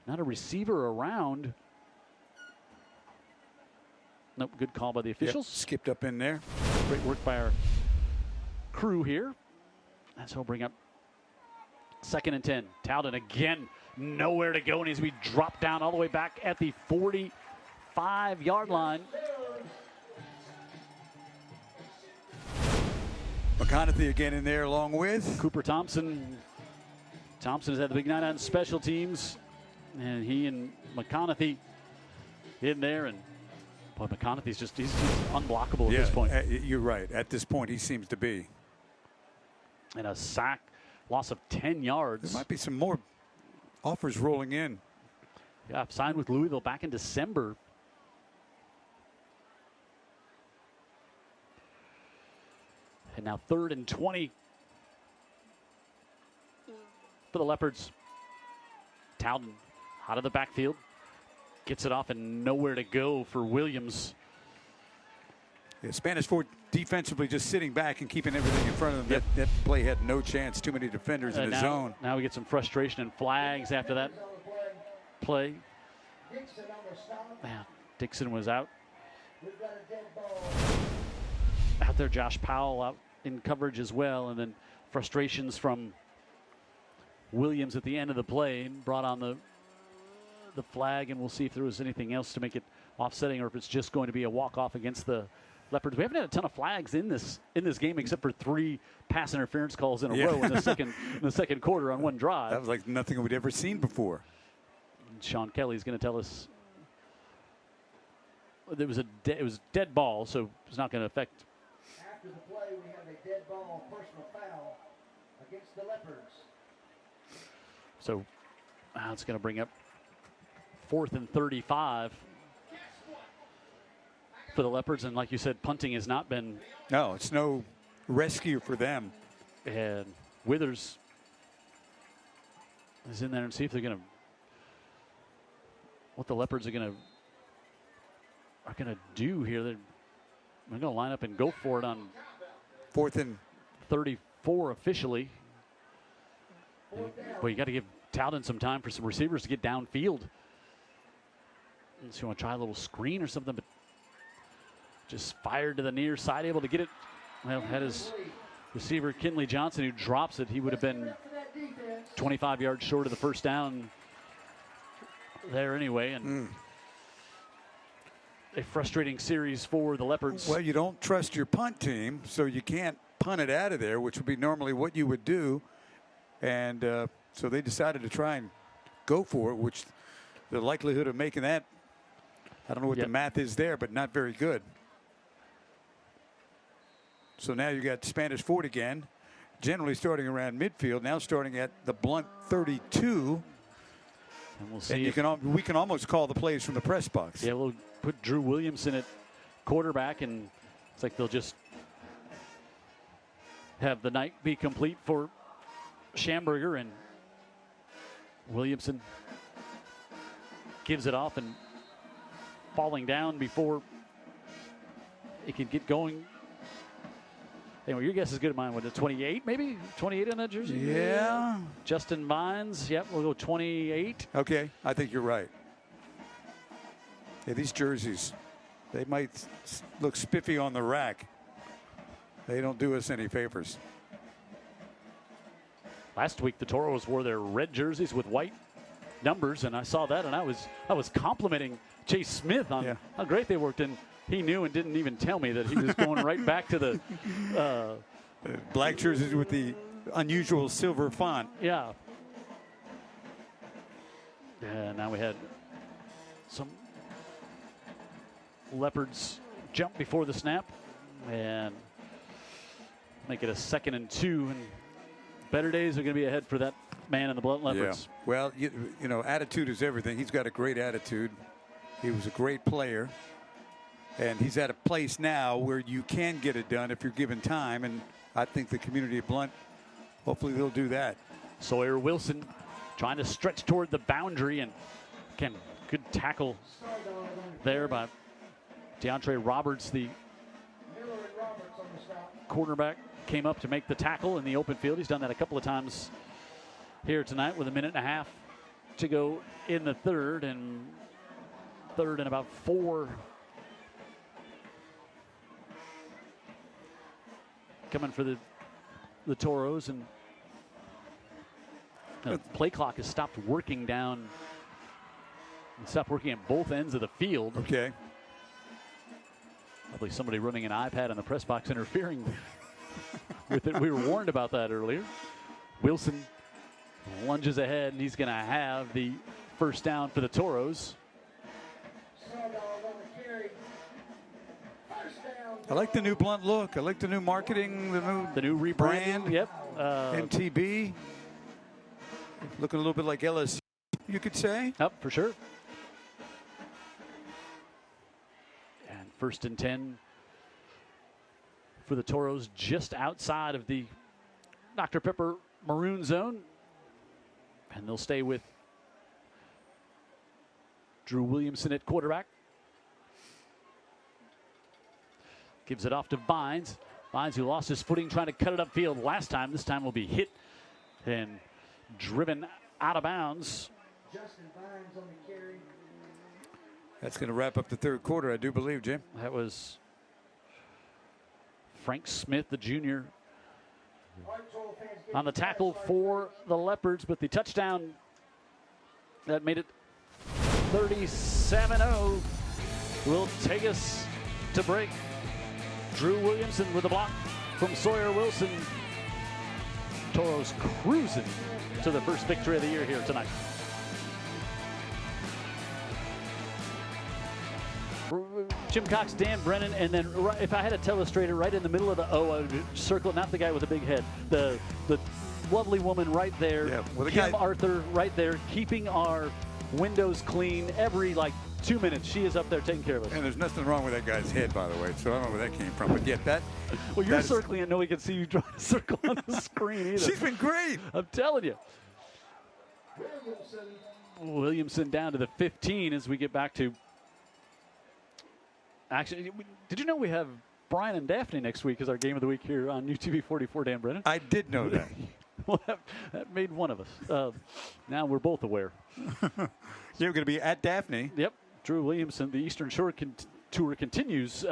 Not a receiver around. Nope, good call by the officials. Yep, skipped up in there. Great work by our crew here. And so we'll bring up 2nd and 10. Towden again, nowhere to go, and he's going to be dropped down all the way back at the 45-yard line. McConaughey again in there along with Cooper Thompson. Thompson has had the big night on special teams, and he and McConaughey in there, and boy, McConaughey's he's unblockable at this point. You're right. At this point, he seems to be. And a sack, loss of 10 yards. There might be some more offers rolling in. Yeah, signed with Louisville back in December. And now 3rd and 20 for the Leopards. Towden out of the backfield. Gets it off and nowhere to go for Williams. Yeah, Spanish Fort defensively just sitting back and keeping everything in front of them. That play had no chance. Too many defenders in the zone. Now we get some frustration and flags after that play. Man, Dixon was out. Out there, Josh Powell out in coverage as well. And then frustrations from Williams at the end of the play and brought on the flag, and we'll see if there was anything else to make it offsetting or if it's just going to be a walk-off against the Leopards. We haven't had a ton of flags in this game except for 3 pass interference calls in a row in the second quarter on one drive. That was like nothing we'd ever seen before. And Sean Kelly's going to tell us it was dead ball, so it's not going to affect. After the play, we have a dead ball personal foul against the Leopards. So it's going to bring up 4th and 35 for the Leopards. And like you said, punting has not been. No, it's no rescue for them. And Withers is in there and see if they're going to. What the Leopards are going to do here. They're going to line up and go for it on 4th and 34 officially. Well, you got to give Towden some time for some receivers to get downfield. So you want to try a little screen or something, but just fired to the near side, able to get it. Well, had his receiver, Kinley Johnson, who drops it. He would have been 25 yards short of the first down there anyway. And a frustrating series for the Leopards. Well, you don't trust your punt team, so you can't punt it out of there, which would be normally what you would do. And so they decided to try and go for it, which the likelihood of making that, I don't know what the math is there, but not very good. So now you got Spanish Fort again, generally starting around midfield, now starting at the Blount 32. And we'll see. And we can almost call the plays from the press box. Yeah, we'll put Drew Williamson at quarterback, and it's like they'll just have the night be complete for Schamberger, and Williamson gives it off and falling down before it can get going. Anyway, your guess is good as mine. With a 28, maybe 28 on that jersey. Yeah. Justin Vines. Yep, we'll go 28. Okay, I think you're right. Yeah, these jerseys, they might look spiffy on the rack. They don't do us any favors. Last week, the Toros wore their red jerseys with white numbers, and I saw that, and I was complimenting Chase Smith on how great they worked. And he knew and didn't even tell me that he was going right back to the black jerseys with the unusual silver font. Yeah. And now we had some Leopards jump before the snap and make it a 2nd and 2. And better days are going to be ahead for that man in the Blount Leopards. Yeah. Well, you know, attitude is everything. He's got a great attitude. He was a great player. And he's at a place now where you can get it done if you're given time. And I think the community of Blount, hopefully they'll do that. Sawyer Wilson trying to stretch toward the boundary. And again, good tackle there by DeAndre Roberts, the quarterback, came up to make the tackle in the open field. He's done that a couple of times here tonight with 1.5 minutes to go in the third. And third and about 4. Coming for the Toros, and the play clock has stopped working down. It stopped working at both ends of the field. Okay. Probably somebody running an iPad in the press box interfering with it. We were warned about that earlier. Wilson lunges ahead, and he's going to have the first down for the Toros. I like the new Blount look. I like the new marketing, the new rebrand. Yep. MTB. Looking a little bit like LSU, you could say. Yep, for sure. And 1st and 10 for the Toros, just outside of the Dr. Pepper maroon zone. And they'll stay with Drew Williamson at quarterback. Gives it off to Vines. Vines, who lost his footing trying to cut it upfield last time. This time will be hit and driven out of bounds. Justin Vines on the carry. That's going to wrap up the third quarter, I do believe, Jim. That was Frank Smith, the junior, on the tackle for the Leopards, but the touchdown that made it 37-0 will take us to break. Drew Williamson with a block from Sawyer Wilson. Toros cruising to the first victory of the year here tonight. Jim Cox, Dan Brennan, and then if I had a telestrator right in the middle of the O, I would circle, not the guy with the big head, the lovely woman right there, yeah, well, Kim Arthur right there, keeping our windows clean every 2 minutes. She is up there taking care of us. And there's nothing wrong with that guy's head, by the way, so I don't know where that came from. But yet that... Well, you're circling it. Nobody can see you trying to circle on the screen either. She's been great. I'm telling you. Williamson down to the 15 as we get back to... Actually, did you know we have Brian and Daphne next week as our game of the week here on UTV 44, Dan Brennan? I did know that. Well, that made one of us. Now we're both aware. You're going to be at Daphne. Yep. Drew Williamson, the Eastern Shore tour continues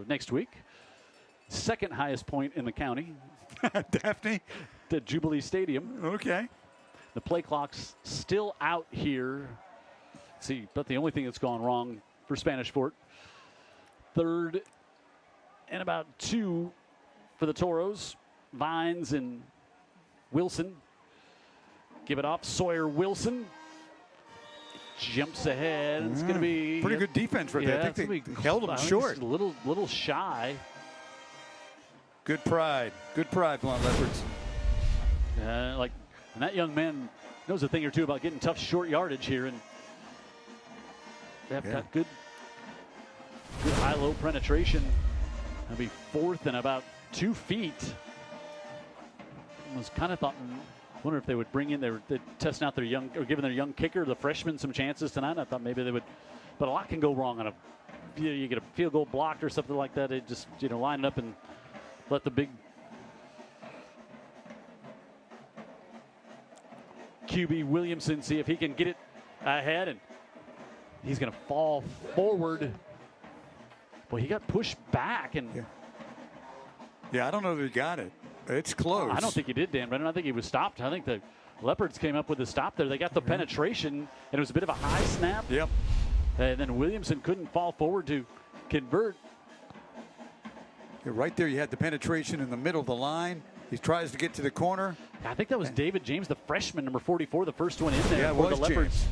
next week. Second highest point in the county. Daphne? The Jubilee Stadium. Okay. The play clock's still out here. Let's see, but the only thing that's gone wrong for Spanish Fort. Third and about 2 for the Toros. Vines and Wilson. Give it off. Sawyer Wilson jumps ahead. It's going to be pretty good defense right there. I think they held him short. A little shy. Good pride. Good pride, Blount Leopards. And that young man knows a thing or two about getting tough short yardage here, and they've got good high-low penetration. That'll be 4th and about 2 feet. I was kind of wonder if they would bring in, they're testing out their young, or giving their young kicker, the freshman, some chances tonight. I thought maybe they would, but a lot can go wrong on you get a field goal blocked or something like that. It just, line it up and let the big QB Williamson see if he can get it ahead, and he's going to fall forward. Well, he got pushed back, and yeah, I don't know that he got it. It's close. I don't think he did, Dan Brennan. I think he was stopped. I think the Leopards came up with the stop there. They got the penetration, and it was a bit of a high snap. Yep. And then Williamson couldn't fall forward to convert. Right there, you had the penetration in the middle of the line. He tries to get to the corner. I think that was David James, the freshman, number 44, the first one in there for the Leopards. James.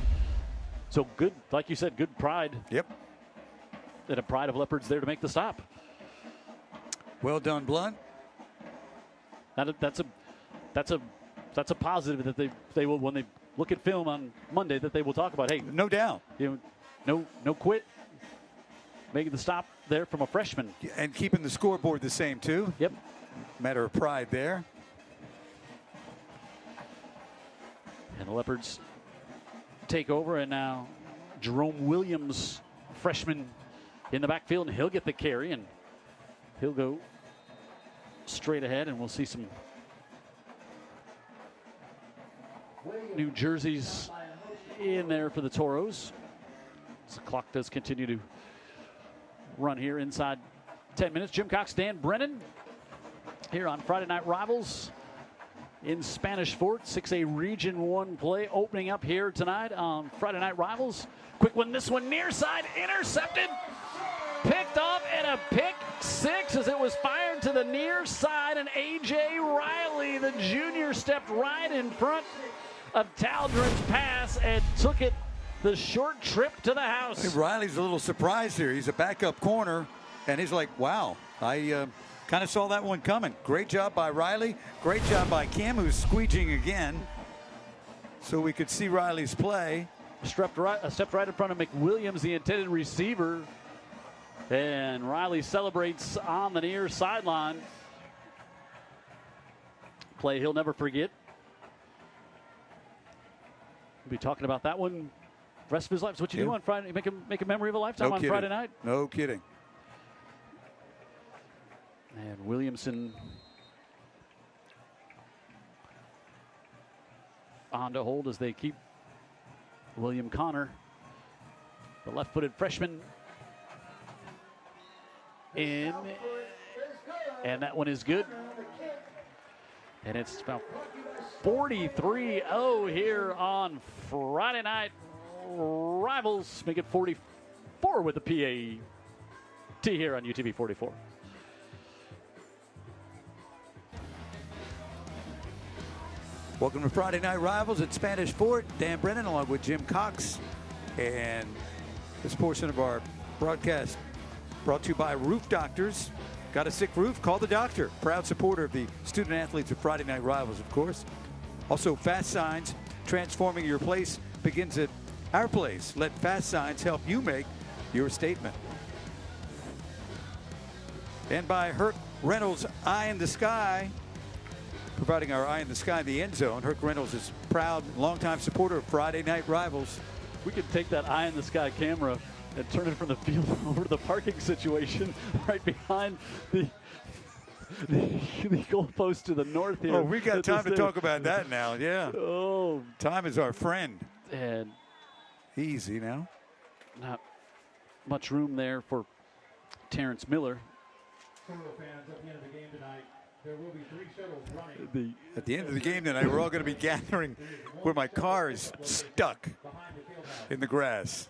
So good, like you said, good pride. Yep. And a pride of Leopards there to make the stop. Well done, Blount. That's a positive that they will, when they look at film on Monday, that they will talk about. Hey, no doubt. No quit. Making the stop there from a freshman. And keeping the scoreboard the same, too. Yep. Matter of pride there. And the Leopards take over, and now Jerome Williams, freshman, in the backfield, and he'll get the carry, and he'll go straight ahead, and we'll see some new jerseys in there for the Toros. As the clock does continue to run here inside 10 minutes. Jim Cox, Dan Brennan here on Friday Night Rivals in Spanish Fort. 6A Region 1 play opening up here tonight on Friday Night Rivals. Quick one, this one near side, intercepted, picked off, and a pick 6 as it was fired to the near side, and A.J. Riley, the junior, stepped right in front of Taldren's pass and took it the short trip to the house. I think Riley's a little surprised here. He's a backup corner, and he's like, wow, I kind of saw that one coming. Great job by Riley. Great job by Kim, who's squeegeeing again. So we could see Riley's play. Stepped right in front of McWilliams, the intended receiver. And Riley celebrates on the near sideline. Play he'll never forget. We'll be talking about that one the rest of his life. So what you do on Friday, make a memory of a lifetime on Friday night. No kidding. And Williamson on to hold as they keep William Connor, the left-footed freshman, in. And that one is good. And it's about 43-0 here on Friday Night Rivals. Make it 44 with the PAT here on UTV 44. Welcome to Friday Night Rivals at Spanish Fort. Dan Brennan along with Jim Cox. And this portion of our broadcast brought to you by Roof Doctors. Got a sick roof? Call the doctor. Proud supporter of the student athletes of Friday Night Rivals, of course. Also, Fast Signs. Transforming your place begins at our place. Let Fast Signs help you make your statement. And by Herc Reynolds Eye in the Sky, providing our eye in the sky in the end zone. Herc Reynolds is proud, longtime supporter of Friday Night Rivals. We could take that eye in the sky camera and turn it from the field over to the parking situation right behind the goalpost to the north here. Oh, we got time to talk about that now, yeah. Oh. Time is our friend. And easy now. Not much room there for Terrence Miller. Toro fans, at the end of the game tonight, there will be 3 shuttles running. At the end of the game tonight, we're all going to be gathering where my car is stuck in the grass.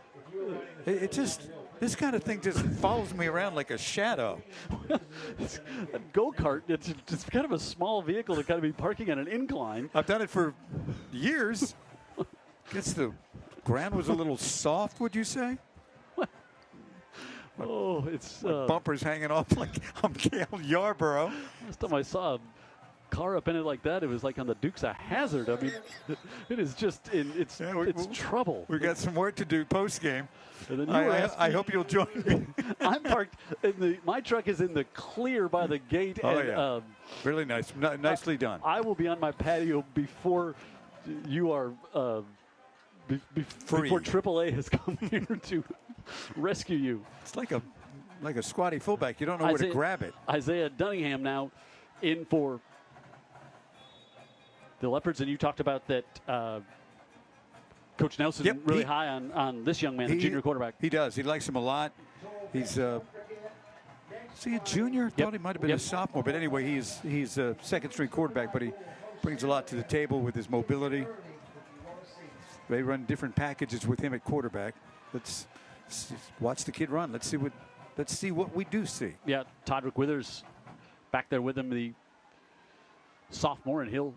It just, this kind of thing just follows me around like a shadow. A go-kart, it's kind of a small vehicle to kind of be parking on an incline. I've done it for years. Guess the ground was a little soft, would you say? Oh, it's bumpers hanging off like I'm Cale Yarborough. Last time I saw a car up in it like that, it was like on the Dukes of Hazzard. I mean, it is just it's trouble. We got some work to do post game. I hope you'll join me. I'm parked in my truck is in the clear by the gate. Oh, and, yeah. Really nice, nicely done. I will be on my patio before you are. Before AAA has come here to rescue you. It's like a squatty fullback. You don't know where to grab it. Isaiah Dunningham now in for the Leopards, and you talked about that. Coach Nelson really high on this young man, the junior quarterback. He does. He likes him a lot. He's is he a junior? Thought he might have been a sophomore, but anyway, he's a second-string quarterback, but he brings a lot to the table with his mobility. They run different packages with him at quarterback. Let's watch the kid run. Let's see what we do see. Yeah, Todrick Withers back there with him, the sophomore, and he'll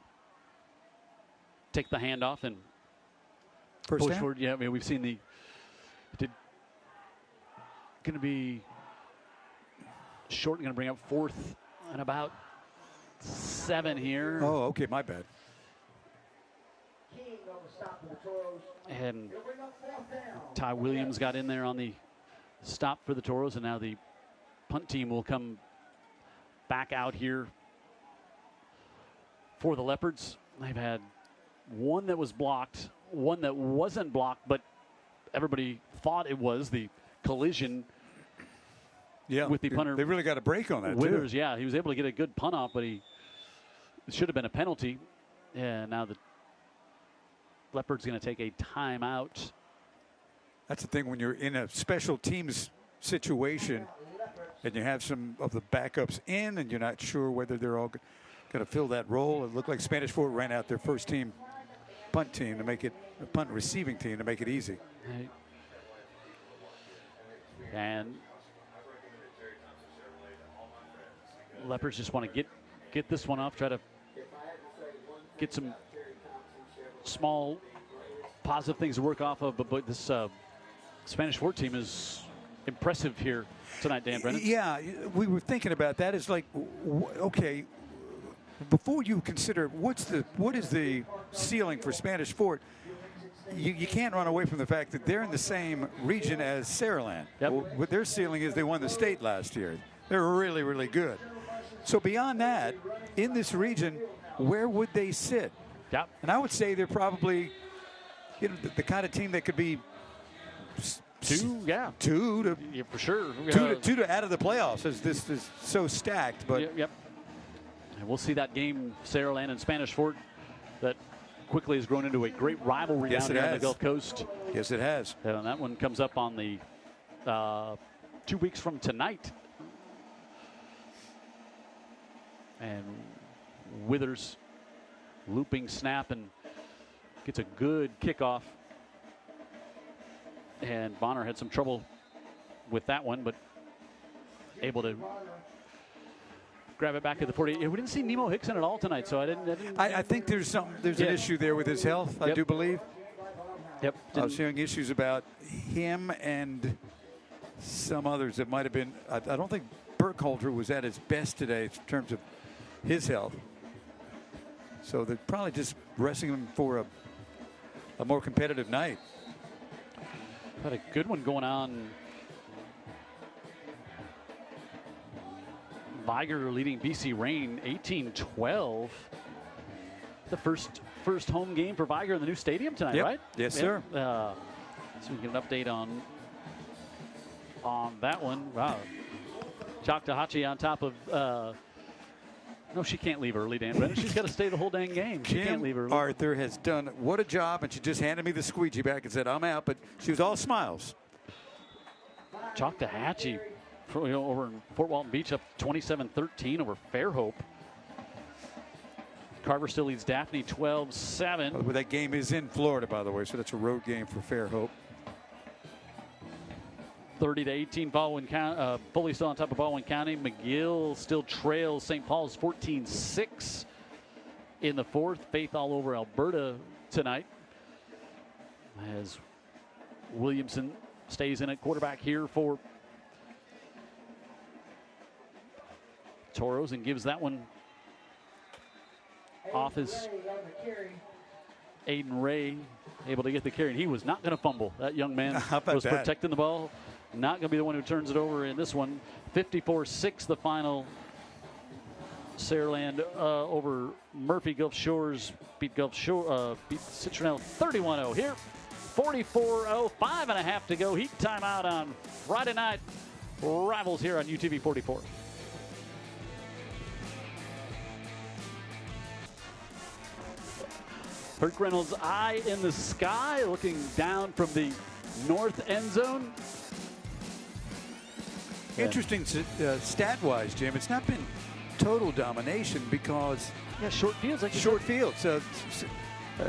take the handoff and First push down? forward. Yeah, I mean, we've seen going to be short. Going to bring up 4th and about 7 here. Oh, okay, my bad. And Ty Williams got in there on the stop for the Toros, and now the punt team will come back out here for the Leopards. They've had one that was blocked, one that wasn't blocked, but everybody thought it was the collision with the punter. They really got a break on that, Withers, too. yeah, he was able to get a good punt off, but it should have been a penalty. And now the Leopards going to take a timeout. That's the thing when you're in a special teams situation and you have some of the backups in and you're not sure whether they're all going to fill that role. It looked like Spanish Fort ran out their first team punt team to make it a punt receiving team to make it easy. Right. And Leopards just want to get this one off, try to get some small positive things to work off of, but this Spanish Fort team is impressive here tonight, Dan Brennan. Yeah, we were thinking about that. It's like, okay, before you consider what is the ceiling for Spanish Fort, you can't run away from the fact that they're in the same region as Saraland. Yep. What their ceiling is, they won the state last year. They're really, really good. So beyond that, in this region, where would they sit? Yep. And I would say they're probably, the kind of team that could be two to for sure. Two to out of the playoffs. As this is so stacked, but yep. And we'll see that game, Saraland and Spanish Fort, that quickly has grown into a great rivalry down here on the Gulf Coast. Yes, it has. And that one comes up on the 2 weeks from tonight. And Withers looping snap and gets a good kickoff. And Bonner had some trouble with that one, but able to grab it back at the 40. We didn't see Nemo Hickson at all tonight, so I didn't. I think there's an issue there with his health. I do believe. Yep. I was hearing issues about him and some others that might have been. I don't think Burkhalter was at his best today in terms of his health. So they're probably just resting him for a more competitive night. Had a good one going on. Viger leading BC Reign 18-12. The first home game for Viger in the new stadium tonight, right? Yes, sir. So we get an update on that one. Wow. Choctawhatchee on top of. No, she can't leave early, Dan Brennan. She's got to stay the whole dang game. She can't leave early. Arthur has done what a job, and she just handed me the squeegee back and said, "I'm out," but she was all smiles. Choctawhatchee over in Fort Walton Beach, up 27-13 over Fairhope. Carver still leads Daphne 12-7. Well, that game is in Florida, by the way, so that's a road game for Fairhope. 30-18 Baldwin County. Foley still on top of Baldwin County. McGill still trails St. Paul's 14-6 in the fourth. Faith all over Alberta tonight, as Williamson stays in at quarterback here for Toros and gives that one off his Aiden Ray, able to get the carry. And he was not going to fumble. That young man was protecting the ball. Not going to be the one who turns it over in this one. 54-6 the final. Saraland over Murphy. Gulf Shores beat Citronelle 31-0 here. 44-0, 5.5 to go. Heat timeout on Friday night. Rivals here on UTV 44. Kirk Reynolds' eye in the sky, looking down from the north end zone. Interesting stat-wise, Jim. It's not been total domination because short fields. Like short fields.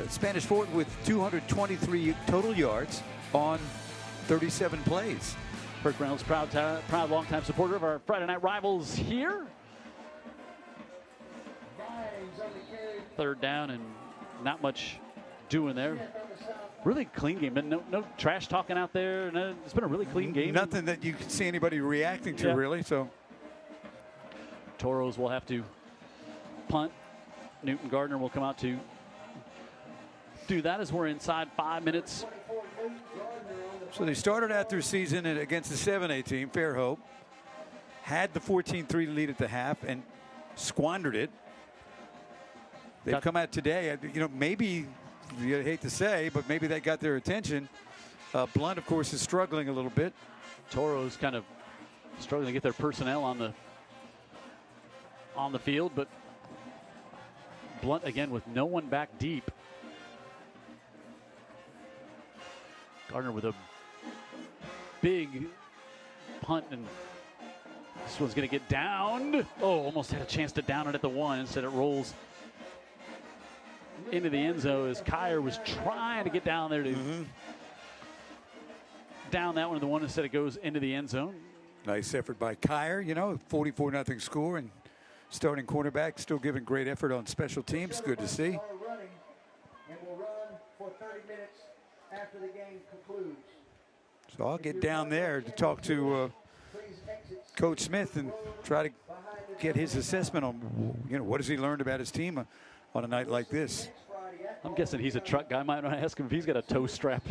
Spanish Fort with 223 total yards on 37 plays. Kirk Reynolds, proud longtime supporter of our Friday night rivals here. Third down and not much doing there. Really clean game. No trash talking out there. No, it's been a really clean game. Nothing that you can see anybody reacting to, really. So Toros will have to punt. Newton Gardner will come out to do that as we're inside 5 minutes. So they started out their season against the 7A team, Fairhope. Had the 14-3 lead at the half and squandered it. They've come out today, maybe, you hate to say, but maybe that got their attention. Blount, of course, is struggling a little bit. Toros kind of struggling to get their personnel on the field, but Blount again with no one back deep. Gardner with a big punt, and this one's going to get downed. Oh, almost had a chance to down it at the one. Instead it rolls into the end zone as Kyer was trying to get down there to down that one to the one. Instead it goes into the end zone. Nice effort by Kyer, 44-0 score, and starting cornerback still giving great effort on special teams. Good to see. And will run for 30 minutes after the game concludes. So I'll get down there to talk to Coach Smith and try to get his assessment on, what has he learned about his team on a night like this. I'm guessing he's a truck guy. Might want to ask him if he's got a toe strap.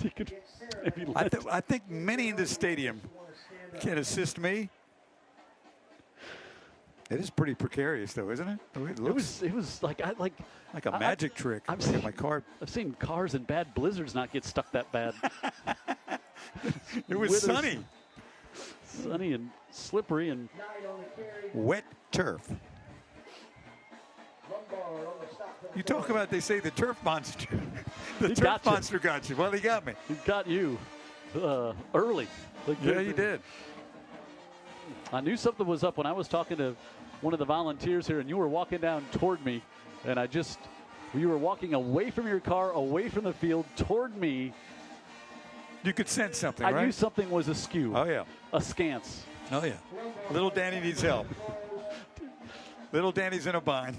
He could maybe I think many in this stadium can assist me. It is pretty precarious, though, isn't it? It was like a magic trick. I've seen cars in bad blizzards not get stuck that bad. It was sunny and slippery and wet turf. You talk about, they say the turf monster. The turf monster got you. Well, he got me. He got you early. Yeah, you did. I knew something was up when I was talking to one of the volunteers here, and you were walking down toward me, and you were walking away from your car, away from the field, toward me. You could sense something, right? I knew something was askew. Oh, yeah. Askance. Oh, yeah. Little Danny needs help. Little Danny's in a bind.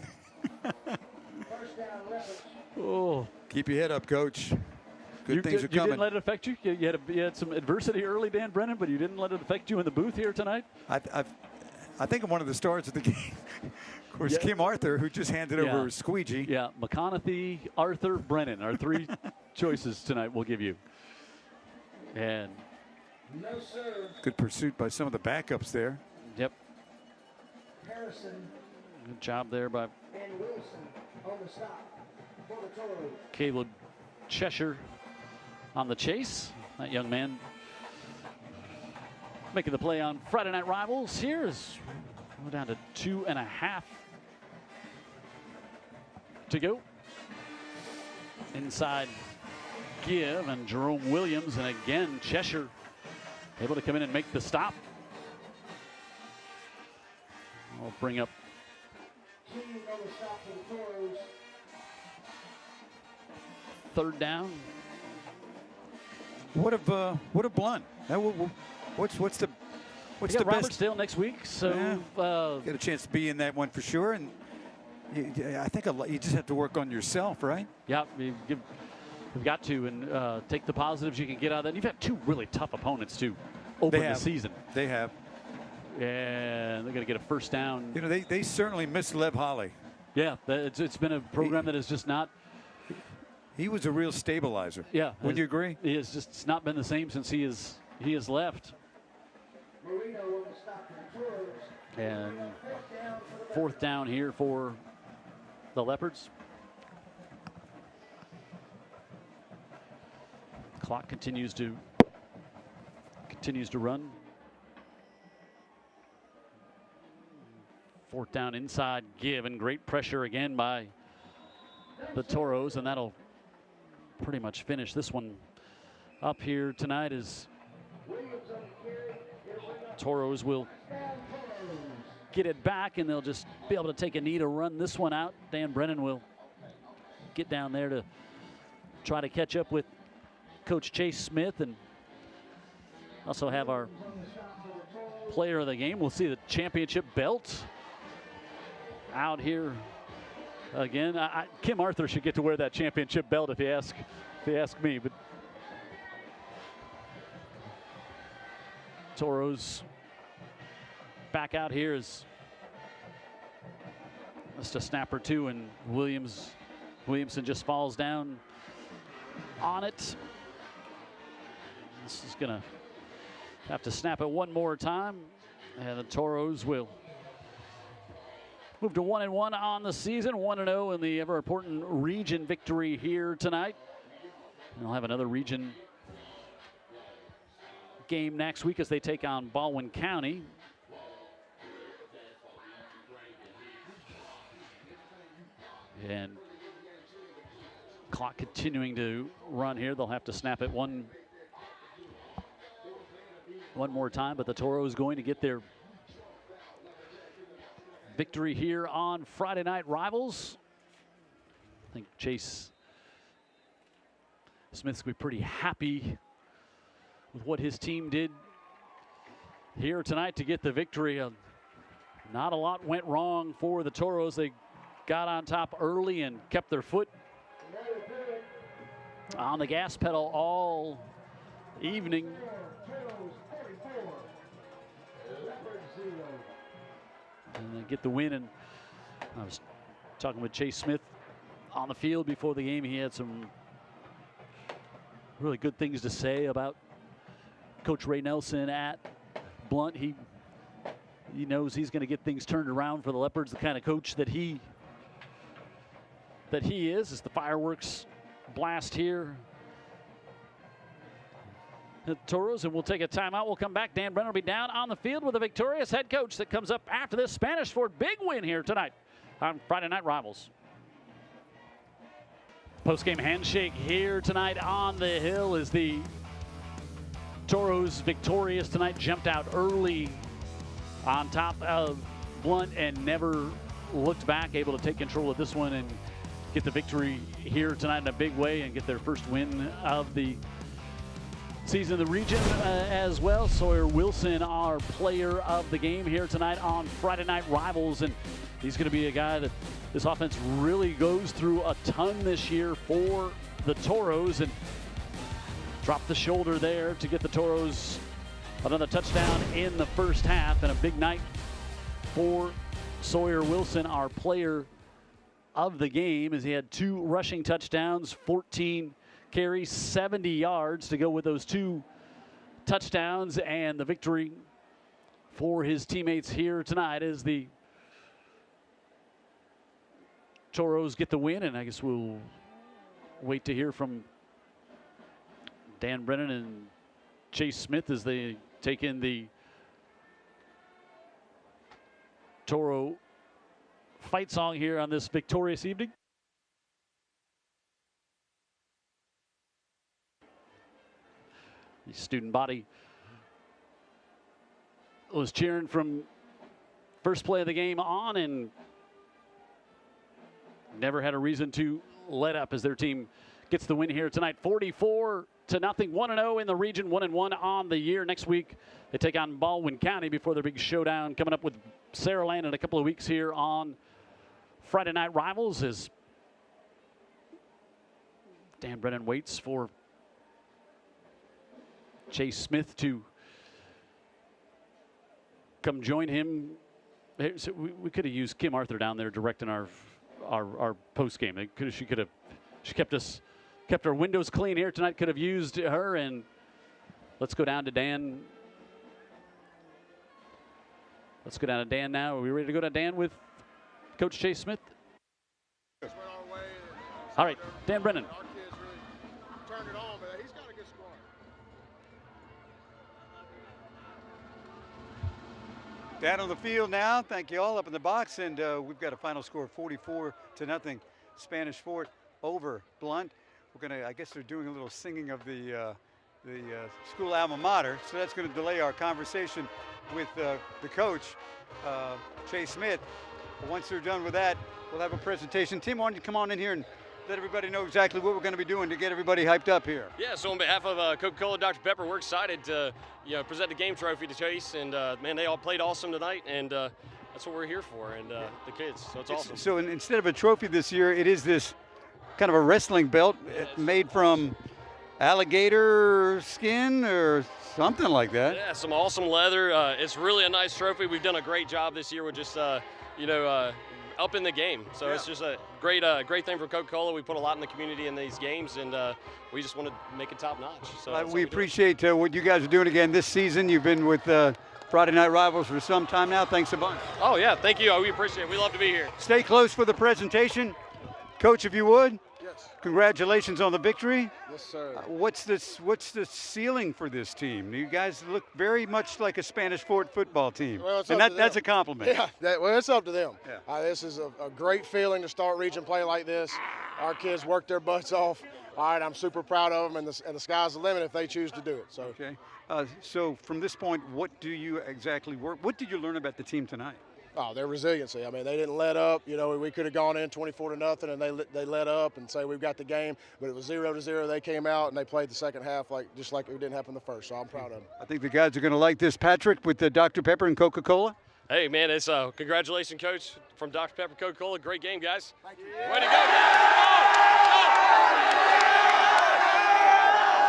Oh. Keep your head up, Coach. Good things are coming. You didn't let it affect you? You had some adversity early, Dan Brennan, but you didn't let it affect you in the booth here tonight? I think I'm one of the stars of the game. Of course, Kim Arthur, who just handed over a squeegee. Yeah, McConaughey, Arthur, Brennan are three choices tonight we'll give you. And good pursuit by some of the backups there. Yep. Harrison. Good job there by And Wilson on the stop for the Toro. Caleb Cheshire on the chase. That young man making the play on Friday Night Rivals here is we're down to 2.5 to go. Inside give and Jerome Williams, and again Cheshire able to come in and make the stop. I'll bring up third down. What of Blount? What's the We got best? Robertsdale next week, so Get a chance to be in that one for sure. And I think you just have to work on yourself, right? Yeah, we've got to and take the positives you can get out of that. You've had two really tough opponents to open the season. They have. And they're going to get a first down. You know, they certainly miss Lev Holly. Yeah, it's been a program that has just not. He was a real stabilizer. Yeah. Would you agree? He has just it's not been the same since he has left. And fourth down here for the Leopards. Clock continues to run. Fourth down inside give, and great pressure again by the Toros, and that'll pretty much finish this one up here tonight. As Toros will get it back, and they'll just be able to take a knee to run this one out. Dan Brennan will get down there to try to catch up with Coach Chase Smith, and also have our player of the game. We'll see the championship belt out here again. Kim Arthur should get to wear that championship belt if you ask me. But Toros back out here is just a snap or two, and Williamson just falls down on it. This is gonna have to snap it one more time, and the Toros will move to 1-1 on the season, 1-0 in the ever-important region victory here tonight. And they'll have another region game next week as they take on Baldwin County. And clock continuing to run here. They'll have to snap it one more time, but the Toro is going to get their victory here on Friday Night Rivals. I think Chase Smith's going to be pretty happy with what his team did here tonight to get the victory. Not a lot went wrong for the Toros. They got on top early and kept their foot on the gas pedal all evening. And they get the win. And I was talking with Chase Smith on the field before the game. He had some really good things to say about Coach Ray Nelson at Blount. He knows he's going to get things turned around for the Leopards. The kind of coach that he is. As the fireworks blast here the Toros, and we'll take a timeout. We'll come back. Dan Brennan will be down on the field with a victorious head coach that comes up after this Spanish Fort big win here tonight on Friday Night Rivals. Post-game handshake here tonight on the hill as the Toros victorious tonight, jumped out early on top of Blount and never looked back, able to take control of this one and get the victory here tonight in a big way and get their first win of the season of the region as well. Sawyer Wilson, our player of the game here tonight on Friday Night Rivals, and he's going to be a guy that this offense really goes through a ton this year for the Toros, and dropped the shoulder there to get the Toros another touchdown in the first half, and a big night for Sawyer Wilson, our player of the game, as he had 2 rushing touchdowns, 14 carries, 70 yards to go with those 2 touchdowns, and the victory for his teammates here tonight as the Toros get the win. And I guess we'll wait to hear from Dan Brennan and Chase Smith as they take in the Toro fight song here on this victorious evening. The student body was cheering from first play of the game on and never had a reason to let up as their team gets the win here tonight. 44-0, 1-0 in the region, 1-1 on the year. Next week, they take on Baldwin County before their big showdown coming up with Saraland in a couple of weeks here on Friday Night Rivals as Dan Brennan waits for Chase Smith to come join him. So we could have used Kim Arthur down there directing our post game. She kept our windows clean here tonight. Could have used her. And let's go down to Dan. Let's go down to Dan now. Are we ready to go to Dan with Coach Chase Smith? All right, Dan Brennan. Our kids really turned it on, but he's got a good squad. Down on the field now. Thank you all up in the box, and we've got a final score of 44-0. Spanish Fort over Blount. We're gonna. I guess they're doing a little singing of the school alma mater, so that's going to delay our conversation with the coach, Chase Smith. But once they're done with that, we'll have a presentation. Tim, why don't you come on in here and let everybody know exactly what we're going to be doing to get everybody hyped up here. Yeah, so on behalf of Coca-Cola, Dr. Pepper, we're excited to present the game trophy to Chase, and man, they all played awesome tonight, and that's what we're here for, and the kids. So it's awesome. So instead of a trophy this year, it is this kind of a wrestling belt made from alligator skin or something like that. Yeah, some awesome leather. It's really a nice trophy. We've done a great job this year with just up in the game. So it's just a great thing for Coca-Cola. We put a lot in the community in these games, and we just want to make it top notch. So we appreciate what you guys are doing again this season. You've been with Friday Night Rivals for some time now. Thanks a bunch. Oh yeah, thank you. We appreciate it. We love to be here. Stay close for the presentation. Coach, if you would. Yes. Congratulations on the victory. Yes, sir. What's the ceiling for this team? You guys look very much like a Spanish Fort football team, well, and that's a compliment. Yeah, well, it's up to them. Yeah. This is a great feeling to start region play like this. Our kids worked their butts off. All right, I'm super proud of them, and the sky's the limit if they choose to do it. So. Okay. So from this point, what do you exactly work? What did you learn about the team tonight? Oh, their resiliency. I mean, they didn't let up. You know, we could have gone in 24-0, and they let up and say we've got the game. But it was 0-0. They came out and they played the second half just like it didn't happen the first. So I'm proud of them. I think the guys are going to like this, Patrick, with the Dr. Pepper and Coca-Cola. Hey man, it's congratulations, Coach, from Dr. Pepper Coca-Cola. Great game, guys. Thank you. Way to go, guys.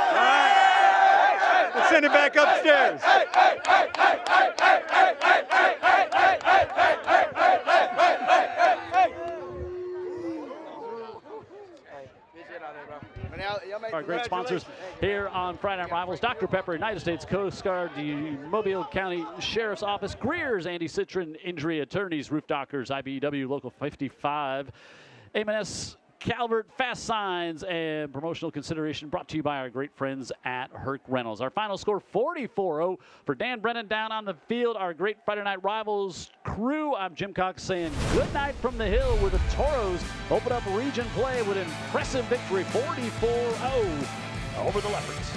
All right. Let's send it back upstairs. Our great sponsors here on Friday Night Rivals: Dr. Pepper, United States Coast Guard, the Mobile County Sheriff's Office, Greer's Andy Citron Injury Attorneys, Roof Dockers, IBEW Local 55, M&S Calvert, Fast Signs, and promotional consideration brought to you by our great friends at Herc Rentals. Our final score, 44-0 for Dan Brennan down on the field. Our great Friday Night Rivals crew. I'm Jim Cox saying good night from the hill, where the Toros open up region play with an impressive victory, 44-0 over the Leopards.